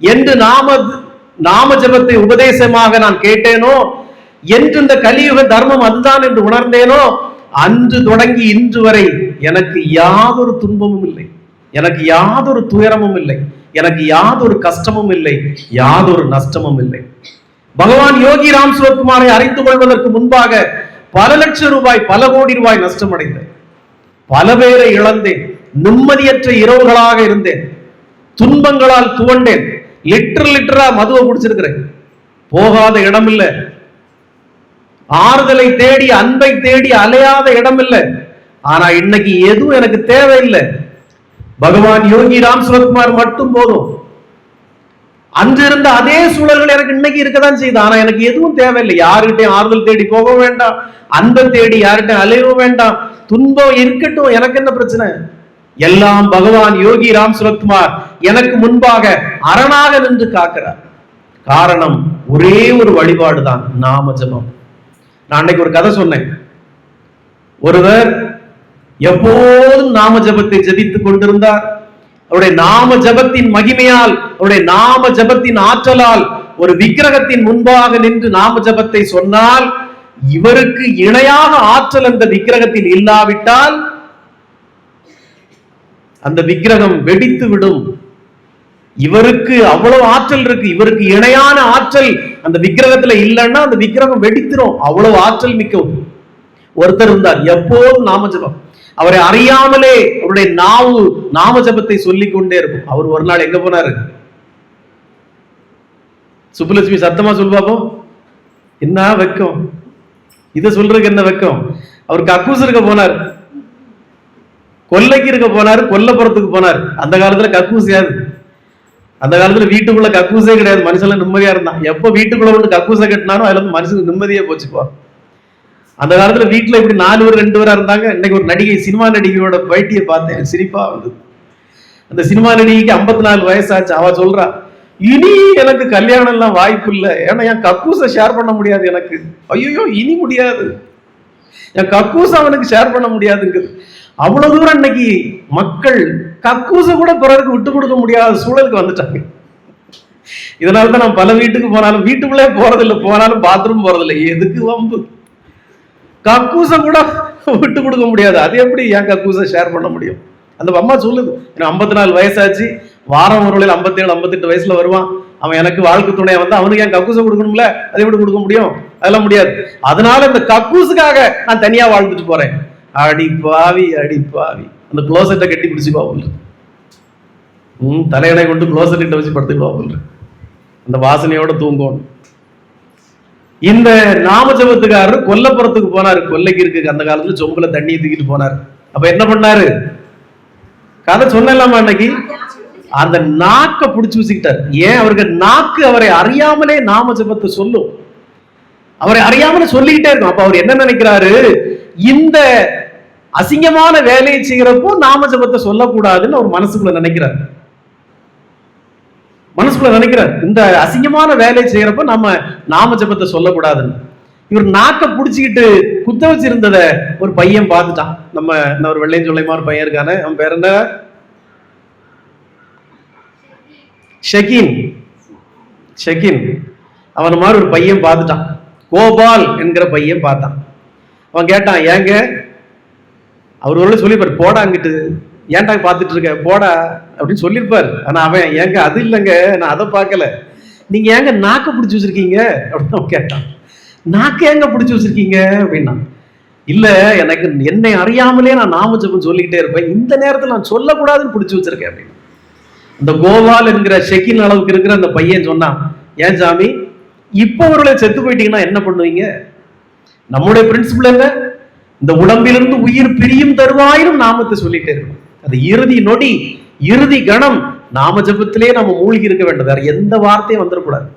என்று நாம ஜபத்தை உபதேசமாக நான் கேட்டேனோ, என்று இந்த கலியுக தர்மம் அதுதான் என்று உணர்ந்தேனோ, அன்று தொடங்கி இன்று வரை எனக்கு யாதொரு துன்பமும் இல்லை, எனக்கு யாதொரு துயரமும் இல்லை, எனக்கு யாதொரு கஷ்டமும் இல்லை, யாதொரு நஷ்டமும் இல்லை. பகவான் யோகி ராம் சுரத்குமாரை அறிந்து கொள்வதற்கு முன்பாக பல லட்சம் ரூபாய், பல கோடி ரூபாய் நஷ்டம் அடைந்தேன். பல பேரை இழந்தேன். நிம்மதியற்ற இரவுகளாக இருந்தேன். துன்பங்களால் துவண்டேன். லிட்டரா மதுவை குடிச்சிருக்கிறேன். போகாத இடம் இல்லை, ஆறுதலை தேடி, அன்பை தேடி அலையாத இடம் இல்லை. ஆனா இன்னைக்கு எதுவும் எனக்கு தேவையில்லை. பகவான் யோகி ராம் சுரத்குமார் மட்டும் போதும். அன்று இருந்த அதே சூழல்கள் எனக்கு இன்னைக்கு இருக்கதான் செய்யுது. ஆனா எனக்கு எதுவும் தேவையில்லை. யாருகிட்டையும் ஆறுதல் தேடி போக வேண்டாம், அன்பை தேடி யார்கிட்டையும் அலையவும் வேண்டாம். துன்பம் இருக்கட்டும், எனக்கு என்ன பிரச்சனை? எல்லாம் பகவான் யோகி ராம் சுரத்குமார் எனக்கு முன்பாக அரணாக நின்று காக்கிறார். காரணம் ஒரே ஒரு வழிபாடுதான், நாம ஜபம். நான் அன்னைக்கு ஒரு கதை சொன்னேன். ஒருவர் எப்போதும் நாம ஜபத்தை ஜபித்துக் கொண்டிருந்தார். அவருடைய நாம ஜபத்தின் மகிமையால், அவருடைய நாம ஜபத்தின் ஆற்றலால் ஒரு விக்கிரகத்தின் முன்பாக நின்று நாம ஜபத்தை சொன்னால், இவருக்கு இணையாக ஆற்றல் அந்த விக்கிரகத்தில் இல்லாவிட்டால் அந்த விக்கிரகம் வெடித்து விடும். இவருக்கு அவ்வளவு ஆற்றல் இருக்கு, இவருக்கு இணையான ஆற்றல் அந்த விக்கிரகத்துல இல்லைன்னா அந்த விக்கிரகம் வெடித்திரும். அவ்வளவு ஆற்றல் மிக்க ஒருத்தர் இருந்தார், எப்போதும் நாமஜபம். அவரை அறியாமலே அவருடைய நாவு நாமஜபத்தை சொல்லிக் கொண்டே இருக்கும். அவர் ஒரு நாள் எங்க போனாரு? சுப்புலட்சுமி சத்தமா சொல்வாப்போ, என்ன வெக்கம், இதை சொல்றதுக்கு என்ன வெக்கம்? அவர் கக்கூஸ் இருக்க போனார், கொல்லைக்கு இருக்க போனார், கொல்லப்புறத்துக்கு போனார். அந்த காலத்துல கக்கூஸ் யாது? அந்த காலத்துல வீட்டுக்குள்ள கக்கூசே கிடையாது, மனுஷன் நிம்மதியா இருந்தான். எப்ப வீட்டுக்குள்ள வந்து கக்கூசை கட்டினாலும் அதுல இருந்து மனுஷனுக்கு நிம்மதியே போச்சுப்பா. அந்த காலத்துல வீட்டுல இப்படி 4 பேர் 2 பேரா இருந்தாங்க. இன்னைக்கு ஒரு நடிகை, சினிமா நடிகையோட பைட்டியை பார்த்தேன், சிரிப்பா வந்து. அந்த சினிமா நடிகைக்கு 54 வயசாச்சு. அவ சொல்றா, இனி எனக்கு கல்யாணம் எல்லாம் வாய்ப்பு இல்லை, ஏன்னா என் கக்கூசை ஷேர் பண்ண முடியாது எனக்கு. ஐயோ, இனி முடியாது, என் கக்கூசை அவனுக்கு ஷேர் பண்ண முடியாதுங்குது. அவ்வளவு தூரம் இன்னைக்கு மக்கள் கக்கூசை கூட பிறருக்கு விட்டு கொடுக்க முடியாத சூழலுக்கு வந்துட்டாங்க. இதனாலதான் நான் பல வீட்டுக்கு போனாலும் வீட்டுக்குள்ளே போறதில்லை, போனாலும் பாத்ரூம் போறதில்லை. எதுக்கு வம்பு? கக்கூசை கூட விட்டு கொடுக்க முடியாது, அது எப்படி என் கக்கூசை ஷேர் பண்ண முடியும்? அந்த அம்மா சொல்லுது, எனக்கு 54 வயசாச்சு, வாரம் ஒரு வேளையில் 57 58 வயசுல வருவான், அவன் எனக்கு வாழ்க்கை துணையை வந்து அவனுக்கு என் கக்கூசை கொடுக்கணும்ல, அதை எப்படி கொடுக்க முடியும்? அதெல்லாம் முடியாது. அதனால இந்த கக்கூசுக்காக நான் தனியா வாழ்ந்துட்டு போறேன். அடி பாவி, அடி பாவி. அந்த குளோசெட்டை கட்டி பிடிச்சுப்பா போல, தலையணை கொண்டு குளோசெட்டை வச்சு படுத்துப்பா போல, அந்த வாசனையோட தூங்கணும். இந்த நாமஜபத்துக்காரர் கொல்லப்புறத்துக்கு போனாரு, கொல்லைக்கு இருக்கு. அந்த காலத்துல சொம்புல தண்ணியை தூக்கிட்டு போனார். அப்ப என்ன பண்ணாரு? கதை சொன்னலாமா அன்னைக்கு? அந்த நாக்க புடிச்சு வச்சுக்கிட்டார். ஏன்? அவருக்கு நாக்கு அவரை அறியாமலே நாமஜபத்தை சொல்லும், அவரை அறியாமலே சொல்லிக்கிட்டே இருக்கும். அப்ப அவர் என்ன நினைக்கிறாரு? இந்த அசிங்கமான வேலையை செய்யறப்போ நாமஜபத்தை சொல்லக்கூடாதுன்னு அவர் மனசுக்குள்ள நினைக்கிறார். இந்த அசிங்கமான வேலையை செய்யறப்ப நம்ம நாமஜபத்தை சொல்லக்கூடாதுன்னு. இவர் நாக்க புடிச்சுக்கிட்டு குத்த வச்சிருந்தத ஒரு பையன் பார்த்துட்டான். நம்ம ஒரு வெள்ளையும் சொல்லையுமா ஒரு பையன் இருக்கானே, அவன் பேர் என்ன? ஷெகின். அவன் மாதிரி ஒரு பையன் பார்த்துட்டான், கோபால் என்கிற பையன் பார்த்தான். அவன் கேட்டான், ஏங்க? அவர் ஒரு சொல்லிப்பாரு, போடா அங்கிட்டு, ஏன்டா பார்த்துட்டு இருக்க, போடா அப்படின்னு சொல்லியிருப்பாரு. ஆனா அவன், ஏங்க அது இல்லைங்க, நான் அதை பார்க்கல, நீங்க ஏங்க நாக்க பிடிச்சி வச்சிருக்கீங்க அப்படின்னு அவன் கேட்டான். நாக்க ஏங்க பிடிச்சி வச்சிருக்கீங்க அப்படின்னா, இல்ல எனக்கு என்னை அறியாமலே நான் நாமஜபம் சொல்லிக்கிட்டே இருப்பேன், இந்த நேரத்தில் நான் சொல்லக்கூடாதுன்னு பிடிச்சி வச்சிருக்கேன் அப்படின்னு. இந்த கோபால் என்கிற ஷெகின் அளவுக்கு இருக்கிற அந்த பையன் சொன்னான், ஏன் சாமி இப்ப அவர்களை செத்து போயிட்டீங்கன்னா என்ன பண்ணுவீங்க? நம்முடைய பிரின்சிபிள் என்ன? இந்த உடம்பிலிருந்து உயிர் பிரியும் தருவாயிலும் நாமத்தை சொல்லிட்டே இருக்கணும். அது இறுதி நொடி, இறுதி கணம் நாம ஜபத்திலே நம்ம மூழ்கி இருக்க வேண்டும், வேற எந்த வார்த்தையும் வந்துடக்கூடாது.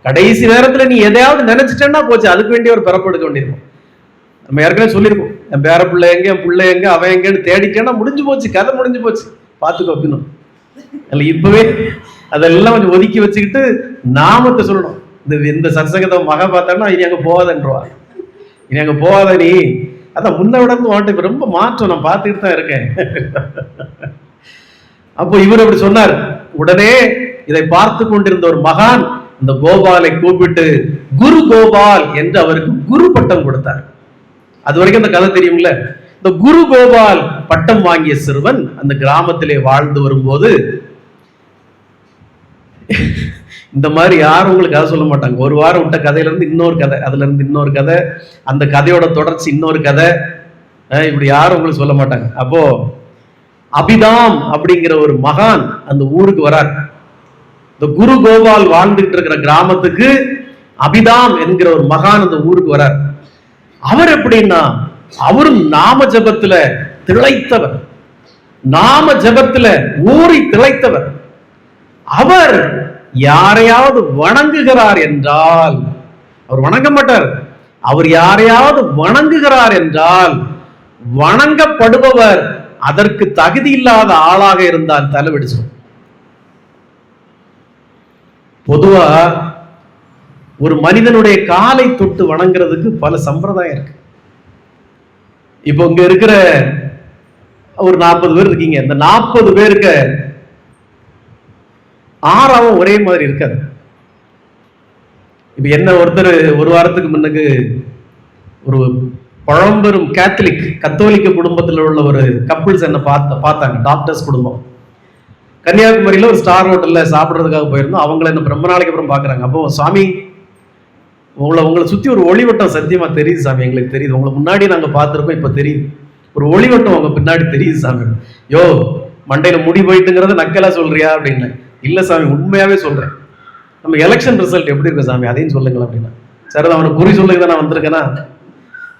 கடைசி நேரத்துல நீ எதையாவது நினைச்சிட்டேன்னா போச்சு, அதுக்கு வேண்டிய ஒரு பிறப்பெடுக்க வேண்டியிருக்கும். நம்ம ஏற்கனவே சொல்லியிருக்கோம், என் பேர பிள்ளை எங்க, என் பிள்ளை எங்க, அவன் எங்கன்னு தேடிட்டேன்னா முடிஞ்சு போச்சு, கதை முடிஞ்சு போச்சு, பார்த்துக்கோ அப்படின்னு. அல்ல இப்பவே அதெல்லாம் கொஞ்சம் ஒதுக்கி வச்சுக்கிட்டு நாமத்தை சொல்லணும். இந்த சத்சங்கத்தை மக பார்த்தான்னா இனி அங்க போகாதன்றவா, இனி அங்க போகாத நீ, அதான் முன்ன விட இப்ப ரொம்ப மாற்றம் நான் பார்த்துக்கிட்டு தான் இருக்கேன். அப்போ இவர் அப்படி சொன்னார். உடனே இதை பார்த்து கொண்டிருந்த ஒரு மகான் இந்த கோபாலை கூப்பிட்டு குரு கோபால் என்று அவருக்கு குரு பட்டம் கொடுத்தார். அது வரைக்கும் அந்த கதை தெரியும்ல. இந்த குரு கோபால் பட்டம் வாங்கிய சிறுவன் அந்த கிராமத்திலே வாழ்ந்து வரும்போது, இந்த மாதிரி யாரும் உங்களுக்கு கதை சொல்ல மாட்டாங்க. ஒரு வாரம் விட்ட கதையில இருந்து இன்னொரு கதை, அதுல இருந்து இன்னொரு கதை, அந்த கதையோட தொடர்ச்சி இன்னொரு கதை, இப்படி யாரும் உங்களுக்கு சொல்ல மாட்டாங்க. அப்போ அபிதாம் அப்படிங்கிற ஒரு மகான் அந்த ஊருக்கு வரார். இந்த குரு கோபால் வாழ்ந்துட்டு இருக்கிற கிராமத்துக்கு அபிதாம் என்கிற ஒரு மகான் அந்த ஊருக்கு வரார். அவர் எப்படின்னா, அவரும் நாம ஜபத்துல திளைத்தவர், நாம ஜபத்துல ஊறி திளைத்தவர். அவர் யாரையாவது வணங்குகிறார் என்றால், அவர் வணங்க மாட்டார், அவர் யாரையாவது வணங்குகிறார் என்றால் வணங்கப்படுபவர் அதற்கு தகுதி இல்லாத ஆளாக இருந்தால் தலைவெடிச்சிடும். பொதுவா ஒரு மனிதனுடைய காலை தொட்டு வணங்குறதுக்கு பல சம்பிரதாயம் இருக்கு. இப்போ இங்க இருக்கிற ஒரு 40 பேர் இருக்கீங்க, இந்த 40 பேருக்கு ஆறாவும் ஒரே மாதிரி இருக்காது. இப்ப என்ன, ஒருத்தர் ஒரு வாரத்துக்கு முன்னுக்கு ஒரு பழம்பெரும் கத்தோலிக்க குடும்பத்தில் உள்ள ஒரு கப்பிள்ஸ் என்ன பார்த்தாங்க, டாக்டர்ஸ் குடும்பம். கன்னியாகுமரியில ஒரு ஸ்டார் ஹோட்டல்ல சாப்பிட்றதுக்காக போயிருந்தோம். அவங்கள என்ன ரொம்ப நாளைக்கு அப்புறம் பாக்குறாங்க. அப்போ சாமி உங்களை சுத்தி ஒரு ஒளிவட்டம் சத்தியமா தெரியுது சாமி, எங்களுக்கு தெரியுது. உங்களை முன்னாடி நாங்க பார்த்திருக்கோம், இப்ப தெரியுது. ஒரு ஒளிவட்டம் உங்க பின்னாடி தெரியுது சாமி. யோ மண்டையில முடி போயிட்டுங்கிறத நக்கலா சொல்றியா அப்படின்னு. இல்ல சாமி உண்மையாவே சொல்றேன். நம்ம எலெக்ஷன் ரிசல்ட் எப்படி இருக்கு சாமி அதையும் சொல்லுங்களா அப்படின்னா. சரி அவனை குறி சொல்லுங்க தான் நான் வந்திருக்கேன்னா,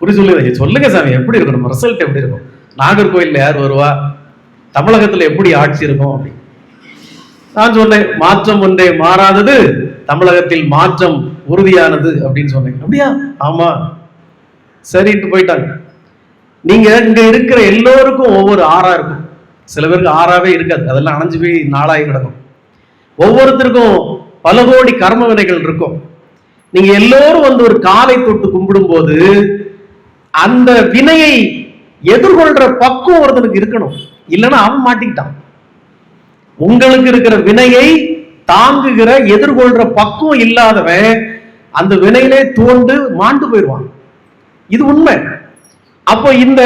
குறி சொல்லுங்க சொல்லுங்க சாமி எப்படி இருக்கும், நம்ம ரிசல்ட் எப்படி இருக்கும், நாகர்கோயில்ல யார் வருவா, தமிழகத்துல எப்படி ஆட்சி இருக்கும் அப்படி. நான் சொன்னேன் மாற்றம் ஒன்றே மாறாதது, தமிழகத்தில் மாற்றம் உறுதியானது அப்படின்னு சொன்னேன். அப்படியா? ஆமா சரின்ட்டு போயிட்டாங்க. நீங்க இங்க இருக்கிற எல்லோருக்கும் ஒவ்வொரு ஆறா இருக்கும். சில பேருக்கு ஆறாவே இருக்காது, அதெல்லாம் அணைஞ்சு போய் நாளாகி கிடக்கும். ஒவ்வொருத்தருக்கும் பல கோடி கர்ம வினைகள் இருக்கும். நீங்க எல்லோரும் வந்து ஒரு காலை தொட்டு கும்பிடும் போது அந்த வினையை எதிர்கொள்ற பக்குவம் ஒருத்தனுக்கு இருக்கணும். இல்லைன்னா அவன் மாட்டிக்கிட்டான். உங்களுக்கு இருக்கிற வினையை தாங்குகிற எதிர்கொள்ற பக்குவம் இல்லாதவன் அந்த வினையிலே தோண்டு மாண்டு போயிடுவான். இது உண்மை. அப்போ இந்த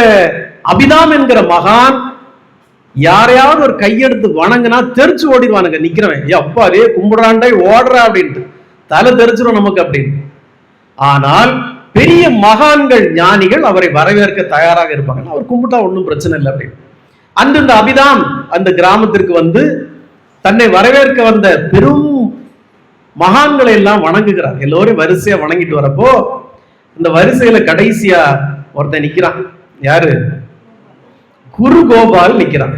அபிதாம் என்கிற மகான் யாரையாவது ஒரு கையெடுத்து வணங்கினா தெரிச்சு ஓடிடுவானுங்க. நிக்கிறவன் அப்பா அதே கும்பிடுறாண்டே ஓடுறா அப்படின்ட்டு தலை தெரிச்சிடும் நமக்கு அப்படின்னு. ஆனால் பெரிய மகான்கள் ஞானிகள் அவரை வரவேற்க தயாராக இருப்பாங்க. அவர் கும்பிட்டா ஒன்றும் பிரச்சனை இல்லை அப்படின்னு. அன்று இந்த அபிதாம் அந்த கிராமத்திற்கு வந்து தன்னை வரவேற்க வந்த பெரும் மகான்களை எல்லாம் வணங்குகிறார். எல்லோரும் வரிசையா வணங்கிட்டு வரப்போ இந்த வரிசையில கடைசியா ஒருத்தன் நிக்கிறான். யாரு? குரு கோபால் நிக்கிறான்.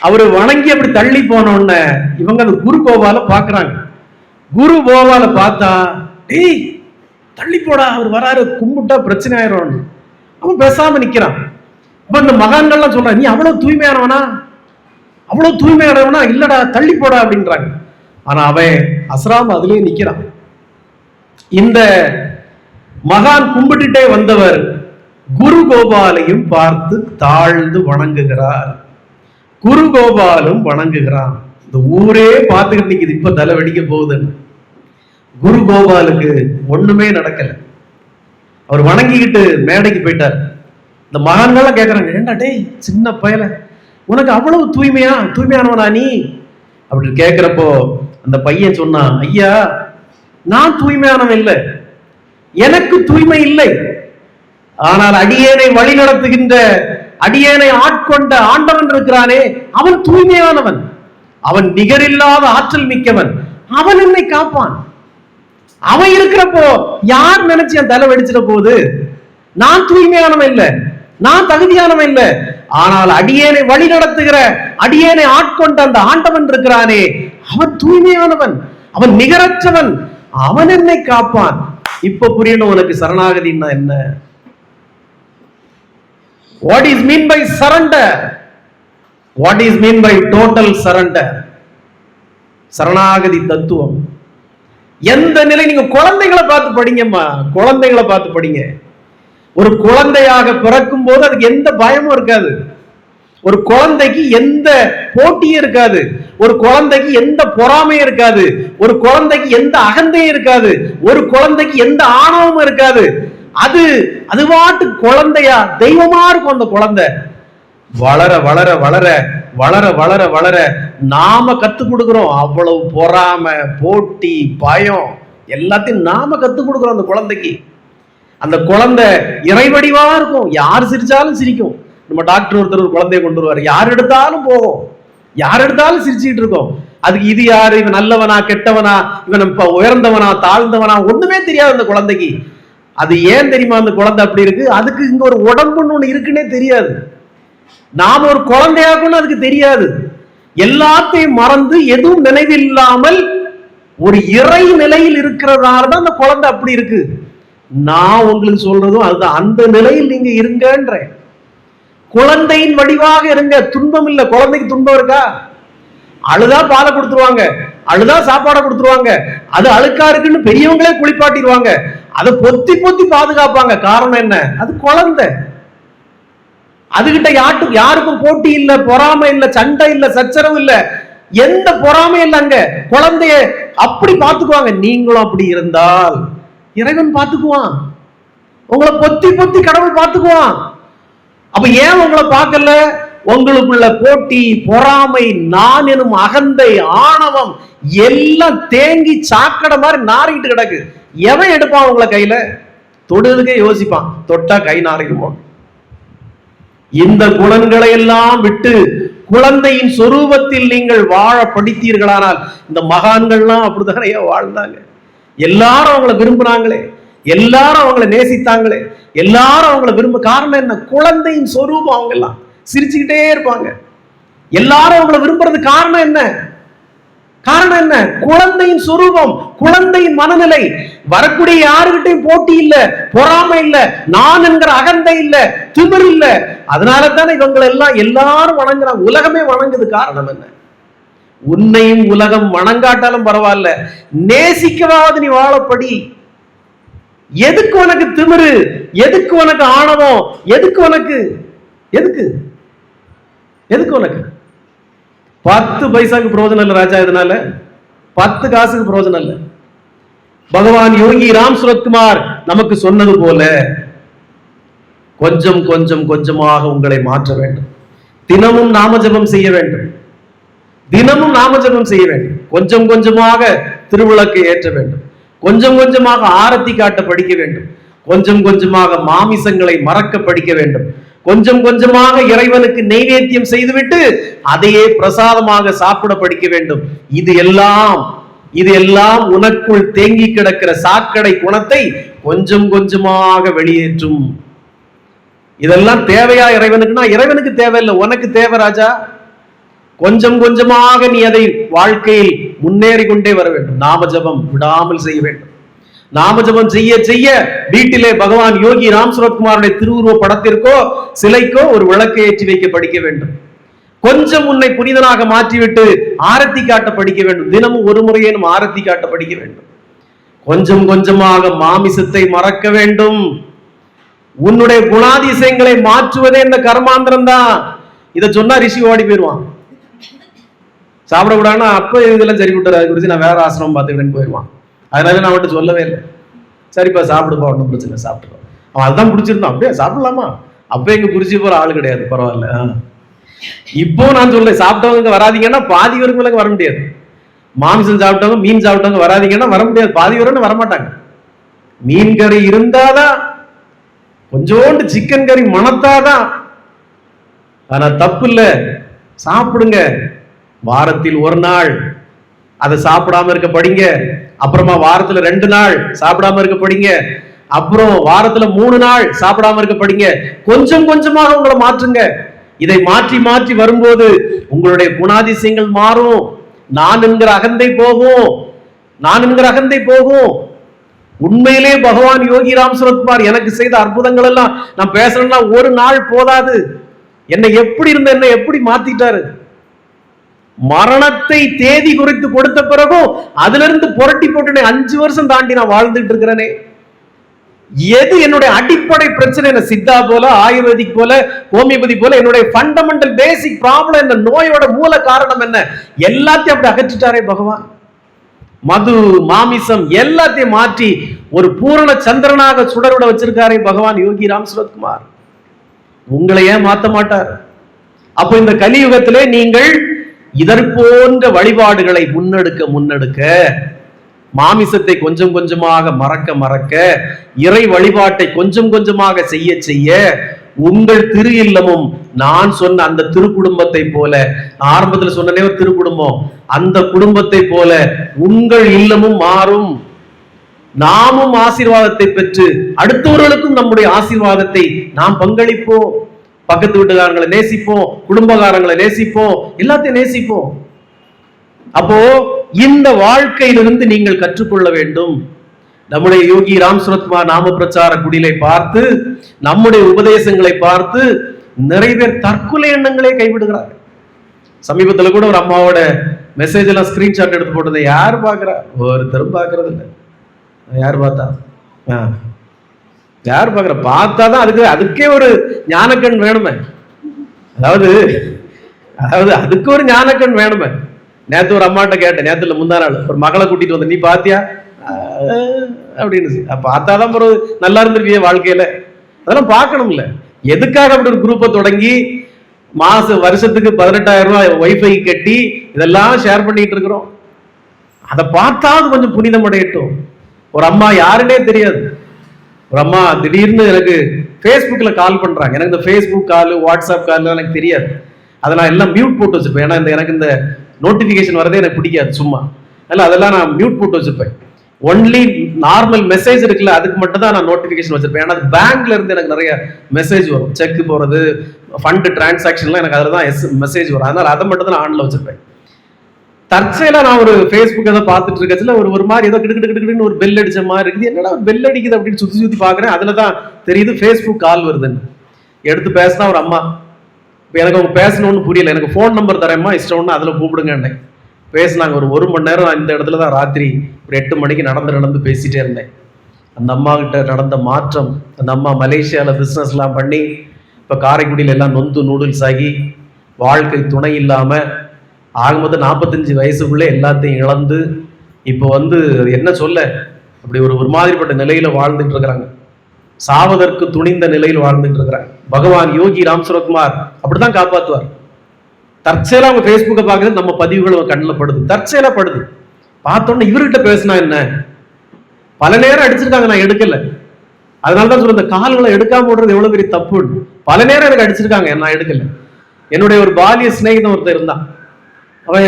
அவரு வணங்கி அப்படி தள்ளி போன உடனே இவங்க அந்த குரு கோபால பாக்குறாங்க. குரு கோபால பார்த்தா டேய் தள்ளி போடா, அவர் வராரு, கும்பிட்டா பிரச்சனை ஆயிரும். அவன் பேசாம நிக்கிறான். அப்ப இந்த மகான்கள்லாம் சொல்றான், நீ அவ்வளவு தூய்மையானவனா, அவ்வளவு தூய்மையானவனா? இல்லடா தள்ளி போடா அப்படின்றாங்க. ஆனா அவன் அசராம அதுலயே நிக்கிறான். இந்த மகான் கும்பிட்டுட்டே வந்தவர் குரு கோபாலையும் பார்த்து தாழ்ந்து வணங்குகிறார். குரு கோபாலும் வணங்குகிறான். இந்த ஊரே பார்த்துக்கிட்டு நிக்குது, இப்ப தலை வெடிக்க போகுதுன்னு. குரு கோபாலுக்கு ஒண்ணுமே நடக்கல. அவர் வணங்கிக்கிட்டு மேடைக்கு போயிட்டார். இந்த மகான்கள்லாம் கேட்கறாங்க, ஏண்டா டேய் சின்ன பயல, உனக்கு அவ்வளவு தூய்மையானவனா நீ அப்படின்னு கேட்கிறப்போ அந்த பையன் சொன்னான், ஐயா நான் தூய்மையானவன் இல்லை, எனக்கு தூய்மை இல்லை. ஆனால் அடியேனை வழி நடத்துகின்ற, அடியேனை ஆட்கொண்ட ஆண்டவன் இருக்கிறானே அவன் தூய்மையானவன், அவன் நிகரில்லாத ஆற்றல் மிக்கவன், அவன் என்னை காப்பான். அவன் இருக்கிறப்போ யார் நினைச்சு என் தலை வெடிச்சிட போகுது? நான் தூய்மையானவன் இல்லை, நான் தகுதியானவன் இல்லை. ஆனால் அடியேனை வழி நடத்துகிற, அடியேனை ஆட்கொண்ட அந்த ஆண்டவன் இருக்கிறானே அவன் தூய்மையானவன், அவன் நிகரற்றவன், அவன் என்னை காப்பான். இப்ப புரியணும் உனக்கு சரணாகதின்னா என்ன. What is mean by surrender? What is mean by total surrender? சரணாகதி தத்துவம் எந்த நிலை. நீங்க குழந்தைகளை பார்த்து படிங்கம்மா, குழந்தைகளை பார்த்து படிங்க. ஒரு குழந்தையாக பிறக்கும் போது அதுக்கு எந்த பயமும் இருக்காது. ஒரு குழந்தைக்கு எந்த போட்டியும் இருக்காது. ஒரு குழந்தைக்கு எந்த பொறாமையும் இருக்காது. ஒரு குழந்தைக்கு எந்த அகந்தையும் இருக்காது. ஒரு குழந்தைக்கு எந்த ஆணவமும் இருக்காது. அது பாட்டு குழந்தையா தெய்வமா இருக்கும். அந்த குழந்தை வளர வளர வளர வளர வளர வளர நாம கத்து கொடுக்கிறோம். அவ்வளவு பொறாமை, போட்டி, பயம் எல்லாத்தையும் நாம கத்து கொடுக்கிறோம் அந்த குழந்தைக்கு. அந்த குழந்தை இறைவடிவா இருக்கும். யார் சிரிச்சாலும் சிரிக்கும். நம்ம டாக்டர் ஒருத்தர் ஒரு குழந்தைய கொண்டு வருவார், யார் எடுத்தாலும் போகும், யார் எடுத்தாலும் சிரிச்சுட்டு இருக்கோம். அதுக்கு இது யாரு, இவன் நல்லவனா கெட்டவனா, இவன் உயர்ந்தவனா தாழ்ந்தவனா ஒண்ணுமே தெரியாது அந்த குழந்தைக்கு. அது ஏன் தெரியுமா அந்த குழந்தை அப்படி இருக்கு? அதுக்கு இங்க ஒரு உடம்புன்னு ஒண்ணு இருக்குன்னே தெரியாது. நாம ஒரு குழந்தையாக்குன்னு அதுக்கு தெரியாது. எல்லாத்தையும் மறந்து எதுவும் நினைவில்லாமல் ஒரு இறை நிலையில் இருக்கிறதால தான் அந்த குழந்தை அப்படி இருக்கு. நான் உங்களுக்கு சொல்றதும் அதுதான். அந்த நிலையில் நீங்க இருங்கன்ற. குழந்தையின் வடிவாக இருங்க. துன்பம் இல்லை. குழந்தைக்கு துன்பம் இருக்கா? அழுதா பாலை கொடுத்துருவாங்க, அழுதா சாப்பாடை கொடுத்துருவாங்க. அது அழுக்கா இருக்குன்னு பெரியவங்களே குளிப்பாட்டிடுவாங்க. அதை பொத்தி பொத்தி பாதுகாப்பாங்க. காரணம் என்ன? அது குழந்தை. அதுகிட்ட யாருக்கும் போட்டி இல்லை, பொறாமை இல்லை, சண்டை இல்லை, சச்சரவு இல்லை, எந்த பொறாமையும் இல்லை. அங்க குழந்தைய அப்படி பார்த்துக்குவாங்க. நீங்களும் அப்படி இருந்தால் இறைவன் பார்த்துக்குவான். உங்களை பொத்தி பொத்தி கடவுள் பார்த்துக்குவான். அப்ப ஏன் உங்களை பார்க்கல? உங்களுக்குள்ள போட்டி, பொறாமை, நான் எனும் அகந்தை, ஆணவம் எல்லாம் தேங்கி சாக்கடை மாதிரி நாறிட்டு கிடக்கு. எவன் எடுப்பான் உங்களை கையில? தொடுறதுக்கே யோசிப்பான், தொட்டா கை நாறிடுமோ. இந்த குணங்களை எல்லாம் விட்டு குழந்தையின் சொரூபத்தில் நீங்கள் வாழ படித்தீர்களானால், இந்த மகான்கள்லாம் அப்படித்தானே வாழ்ந்தாங்க. எல்லாரும் அவங்களை விரும்பினாங்களே, எல்லாரும் அவங்களை நேசித்தாங்களே, எல்லாரும் அவங்களை விரும்ப காரணம் என்ன? குழந்தையின் சொரூபம். அவங்க எல்லாம் சிரிச்சுக்கிட்டே இருப்பாங்க. எல்லாரும் அவங்களை விரும்புறது காரணம் என்ன? காரணம் என்ன? குழந்தையின் சொரூபம், குழந்தையின் மனநிலை. வரக்கூடிய யாருகிட்டையும் போட்டி இல்ல, பொறாமை இல்ல, நான் என்கிற அகந்தை இல்ல, திமிர் இல்ல. அதனால தானே இவங்களை எல்லாம் எல்லாரும் வணங்குறாங்க, உலகமே வணங்குது. காரணம் என்ன? உன்னையும் உலகம் வணங்காட்டாலும் பரவாயில்ல, நேசிக்கவாவது நீ வாழப்படி. எதுக்கு உனக்கு திமிரு? எதுக்கு உனக்கு ஆணவம்? எதுக்கு உனக்கு? எதுக்கு எதுக்கு உனக்கு? 10 பைசாக்கு பிரயோஜனம் இல்லை ராஜா. இதனால 10 காசுக்கு பிரயோஜனம் இல்லை. பகவான் யோகி ராம் சுரத்குமார் நமக்கு சொன்னது போல கொஞ்சம் கொஞ்சம் கொஞ்சமாக உங்களை மாற்ற வேண்டும். தினமும் நாமஜபம் செய்ய வேண்டும், தினமும் நாமஜபம் செய்ய வேண்டும். கொஞ்சம் கொஞ்சமாக திருவிளக்கு ஏற்ற வேண்டும், கொஞ்சம் கொஞ்சமாக ஆரத்தி காட்ட படிக்க வேண்டும், கொஞ்சம் கொஞ்சமாக மாமிசங்களை மறக்க படிக்க வேண்டும், கொஞ்சம் கொஞ்சமாக இறைவனுக்கு நைவேத்தியம் செய்துவிட்டு அதையே பிரசாதமாக சாப்பிட படிக்க வேண்டும். இது எல்லாம் உனக்குள் தேங்கி கிடக்கிற சாக்கடை குணத்தை கொஞ்சம் கொஞ்சமாக வெளியேற்றும். இதெல்லாம் தேவையா இறைவனுக்குன்னா? இறைவனுக்கு தேவையில்லை, உனக்கு தேவை ராஜா. கொஞ்சம் கொஞ்சமாக நீ அதை வாழ்க்கையில் முன்னேறி கொண்டே வர வேண்டும். நாமஜபம் விடாமல் செய்ய வேண்டும். நாமஜபம் செய்ய செய்ய வீட்டிலே பகவான் யோகி ராம் சுரத்குமாருடைய திருவுருவ படத்திற்கோ சிலைக்கோ ஒரு விளக்கை ஏற்றி வைக்க படிக்க வேண்டும். கொஞ்சம் உன்னை புனிதனாக மாற்றிவிட்டு ஆரத்தி காட்ட படிக்க வேண்டும். தினமும் ஒரு முறையேனும் ஆரத்தி காட்ட படிக்க வேண்டும். கொஞ்சம் கொஞ்சமாக மாமிசத்தை மறக்க வேண்டும். உன்னுடைய குணாதிசயங்களை மாற்றுவதே இந்த கர்மாந்திரம் தான். இதை சொன்னா ரிஷி ஓடி போயிடுவான். சாப்பிடக்கூடாதுன்னா அப்ப இதெல்லாம் சரி விட்டுறாரு குறிச்சு, நான் வேற ஆசிரமம் பார்த்துக்கிட்டேன்னு போயிடுவான். அதனால நான் அவன்கிட்ட சொல்லவே இல்லை. சரிப்பா சாப்பிடுப்பா, ஒன்றும் பிரச்சனை, சாப்பிட்டுப்பா. அவன் அதுதான் பிடிச்சிருந்தான். அப்படியே சாப்பிடலாமா? அப்ப எங்க குறிச்சி போற ஆள் கிடையாது, பரவாயில்ல. இப்போ நான் சொல்றேன், சாப்பிட்டவங்க வராதிங்கன்னா பாதி வரைக்கும் வர முடியாது. மாமிசம் சாப்பிட்டவங்க, மீன் சாப்பிட்டவங்க வராதிங்கன்னா வர முடியாது, பாதி வரைக்கும் வரமாட்டாங்க. மீன் கறி இருந்தாதான், கொஞ்சோண்டு சிக்கன் கறி மணத்தாதான். ஆனா தப்பு இல்ல, சாப்பிடுங்க. வாரத்தில் ஒரு நாள் அதை சாப்பிடாம இருக்க படிங்க. அப்புறமா வாரத்துல 2 நாள் சாப்பிடாம இருக்க படிங்க. அப்புறம் வாரத்துல 3 நாள் சாப்பிடாம இருக்க படிங்க. கொஞ்சம் கொஞ்சமாக உங்களை மாற்றுங்க. இதை மாற்றி மாற்றி வரும்போது உங்களுடைய குணாதிசயங்கள் மாறும். நான் என்கிற அகந்தை போகும், நான் என்கிற அகந்தை போகும். உண்மையிலே பகவான் யோகி ராம் சுரத்குமார் எனக்கு செய்த அற்புதங்கள் எல்லாம் நான் பேசணும்னா ஒரு நாள் போதாது. என்னை எப்படி இருந்த என்னை எப்படி மாத்திட்டாரு. மரணத்தை தேதி குறித்து கொடுத்த பிறகும் அதுல இருந்து புரட்டி போட்டு 5 வருஷம் தாண்டி நான் வாழ்ந்துட்டு இருக்கிறேனே. எது என்னுடைய அடிப்படை பிரச்சனை? என்ன சித்தா போல, ஆயுர்வேதிக் போல, ஹோமியோபதி போல என்னுடைய ஃபண்டமெண்டல் பேசிக் ப்ராப்ளம் என்ன, நோயோட மூல காரணம் என்ன, எல்லாத்தையும் அப்படி அகற்றிட்டாரே பகவான். மது, மாமிசம் எல்லாத்தையும் மாற்றி ஒரு பூரண சந்திரனாக சுடர்விட வச்சிருக்காரே பகவான் யோகி ராம் சுரத்குமார். உங்களை ஏன் மாத்த மாட்டார்? அப்போ இந்த கலியுகத்திலே நீங்கள் இதற்போன்ற வழிபாடுகளை முன்னெடுக்க மாமிசத்தை கொஞ்சம் கொஞ்சமாக மறக்க இறை வழிபாட்டை கொஞ்சம் கொஞ்சமாக செய்ய உங்கள் திரு இல்லமும் நான் சொன்ன அந்த திரு குடும்பத்தை போல, ஆரம்பத்தில் சொன்னனே ஒரு திரு குடும்பம், அந்த குடும்பத்தை போல உங்கள் இல்லமும் மாறும். நாமும் ஆசீர்வாதத்தை பெற்று அடுத்தவர்களுக்கும் நம்முடைய ஆசீர்வாதத்தை நாம் பங்களிப்போம். பக்கத்து வீட்டுக்காரங்களை நேசிப்போம், குடும்பக்காரங்களை நேசிப்போம், எல்லாத்தையும் நேசிப்போம். அப்போ இந்த வாழ்க்கையிலிருந்து நீங்கள் கற்றுக்கொள்ள வேண்டும். நம்முடைய யோகி ராம் சுரத்குமார் நாம பிரச்சார குடிலை பார்த்து, நம்முடைய உபதேசங்களை பார்த்து நிறைய பேர் தற்கொலை எண்ணங்களே கைவிடுகிறார். சமீபத்தில் கூட ஒரு அம்மாவோட மெசேஜ் எல்லாம் ஸ்கிரீன்ஷாட் எடுத்து போட்டதை யார் பார்க்கிறா? ஒருத்தரும் பார்க்கறது இல்லை. யார் பார்த்தா? யார் பார்க்கிற? பார்த்தாதான் அதுக்கே ஒரு ஞானக்கண் வேணுமே. அதாவது அதுக்கு ஒரு ஞானக்கண் வேணுமே. நேத்து ஒரு அம்மாட்ட கேட்டேன், நேத்துல முந்தா நாள் ஒரு மகளை கூட்டிட்டு வந்த, நீ பாத்தியா அப்படின்னு. பார்த்தாதான் நல்லா இருந்திருப்பிய வாழ்க்கையில. அதெல்லாம் பார்க்கணும்ல. எதுக்காக அப்படி ஒரு குரூப்பை தொடங்கி வருஷத்துக்கு 18,000 ரூபாய் வைஃபை கட்டி இதெல்லாம் ஷேர் பண்ணிட்டு இருக்கிறோம். அதை பார்த்தாவது கொஞ்சம் புனிதம் அடையட்டும். ஒரு அம்மா யாருன்னே தெரியாது, ஒரு அம்மா திடீர்னு எனக்கு ஃபேஸ்புக்கில் கால் பண்றாங்க. எனக்கு இந்த ஃபேஸ்புக் கால், வாட்ஸ்அப் கால் எனக்கு தெரியாது. அதை நான் எல்லாம் மியூட் போட்டு வச்சிருப்பேன். ஏன்னா எனக்கு இந்த நோட்டிஃபிகேஷன் வரதே எனக்கு பிடிக்காது சும்மா. அதெல்லாம் நான் மியூட் போட்டு வச்சிருப்பேன். ஒன்லி நார்மல் மெசேஜ் இருக்குல்ல, அதுக்கு மட்டும் தான் நான் நோட்டிஃபிகேஷன் வச்சிருப்பேன். ஏன்னா பேங்க்ல இருந்து எனக்கு நிறைய மெசேஜ் வரும், செக் போறது, ஃபண்ட் டிரான்சாக்ஷன்லாம் எனக்கு அதில் தான் மெசேஜ் வரும். அதனால அதை மட்டும் தான் நான் ஆன்ல வச்சிருப்பேன். தற்செயலா நான் ஒரு ஃபேஸ்புக் ஏதோ பார்த்துட்டு இருக்கச்சுல ஒரு மாதிரி ஏதோ கிடுக்கிட்டு ஒரு பெல் அடிச்ச மாதிரி இருக்குது. என்னடா பெல் அடிக்குது அப்படின்னு சுத்தி பார்க்குறேன். அதில் தான் தெரியுது ஃபேஸ்புக் கால் வருதுன்னு. எடுத்து பேசினா ஒரு அம்மா, இப்போ எனக்கு அவங்க பேசணும்னு புரியல. எனக்கு ஃபோன் நம்பர் தரேம்மா, இஷ்டம்னு அதில் கூப்பிடுங்கன்னே பேசினாங்க. ஒரு மணி நேரம் நான் இந்த இடத்துல தான் ராத்திரி ஒரு 8 மணிக்கு நடந்து பேசிட்டே இருந்தேன். அந்த அம்மா கிட்ட நடந்த மாற்றம், அந்த அம்மா மலேசியாவில் பிஸ்னஸ்லாம் பண்ணி இப்போ காரைக்குடியில் எல்லாம் நொந்து நூடுல்ஸ் ஆகி வாழ்க்கை துணை இல்லாமல் ஆகும்போது 45 வயசுக்குள்ளே எல்லாத்தையும் இழந்து இப்போ என்ன சொல்ல அப்படி ஒரு மாதிரிப்பட்ட நிலையில வாழ்ந்துட்டு இருக்கிறாங்க. சாவதற்கு துணிந்த நிலையில் வாழ்ந்துட்டு இருக்கிறாங்க. பகவான் யோகி ராம் சரத்குமார் அப்படிதான் காப்பாற்றுவார். தற்செயலா அவங்க ஃபேஸ்புக்கை பார்க்குறது நம்ம பதிவுகள் கண்ணில் படுது, தற்செயலா படுது. பார்த்தோன்னே இவர்கிட்ட பேசினா என்ன, பல நேரம் அடிச்சிருக்காங்க, நான் எடுக்கல. அதனாலதான் சொல்ற, இந்த கால்களை எடுக்காம விடுறது எவ்வளவு பெரிய தப்புன்னு. பல நேரம் எனக்கு அடிச்சிருக்காங்க, நான் எடுக்கல. என்னுடைய ஒரு பாலிய சிநேகிதம் ஒருத்தர் இருந்தான். அவன்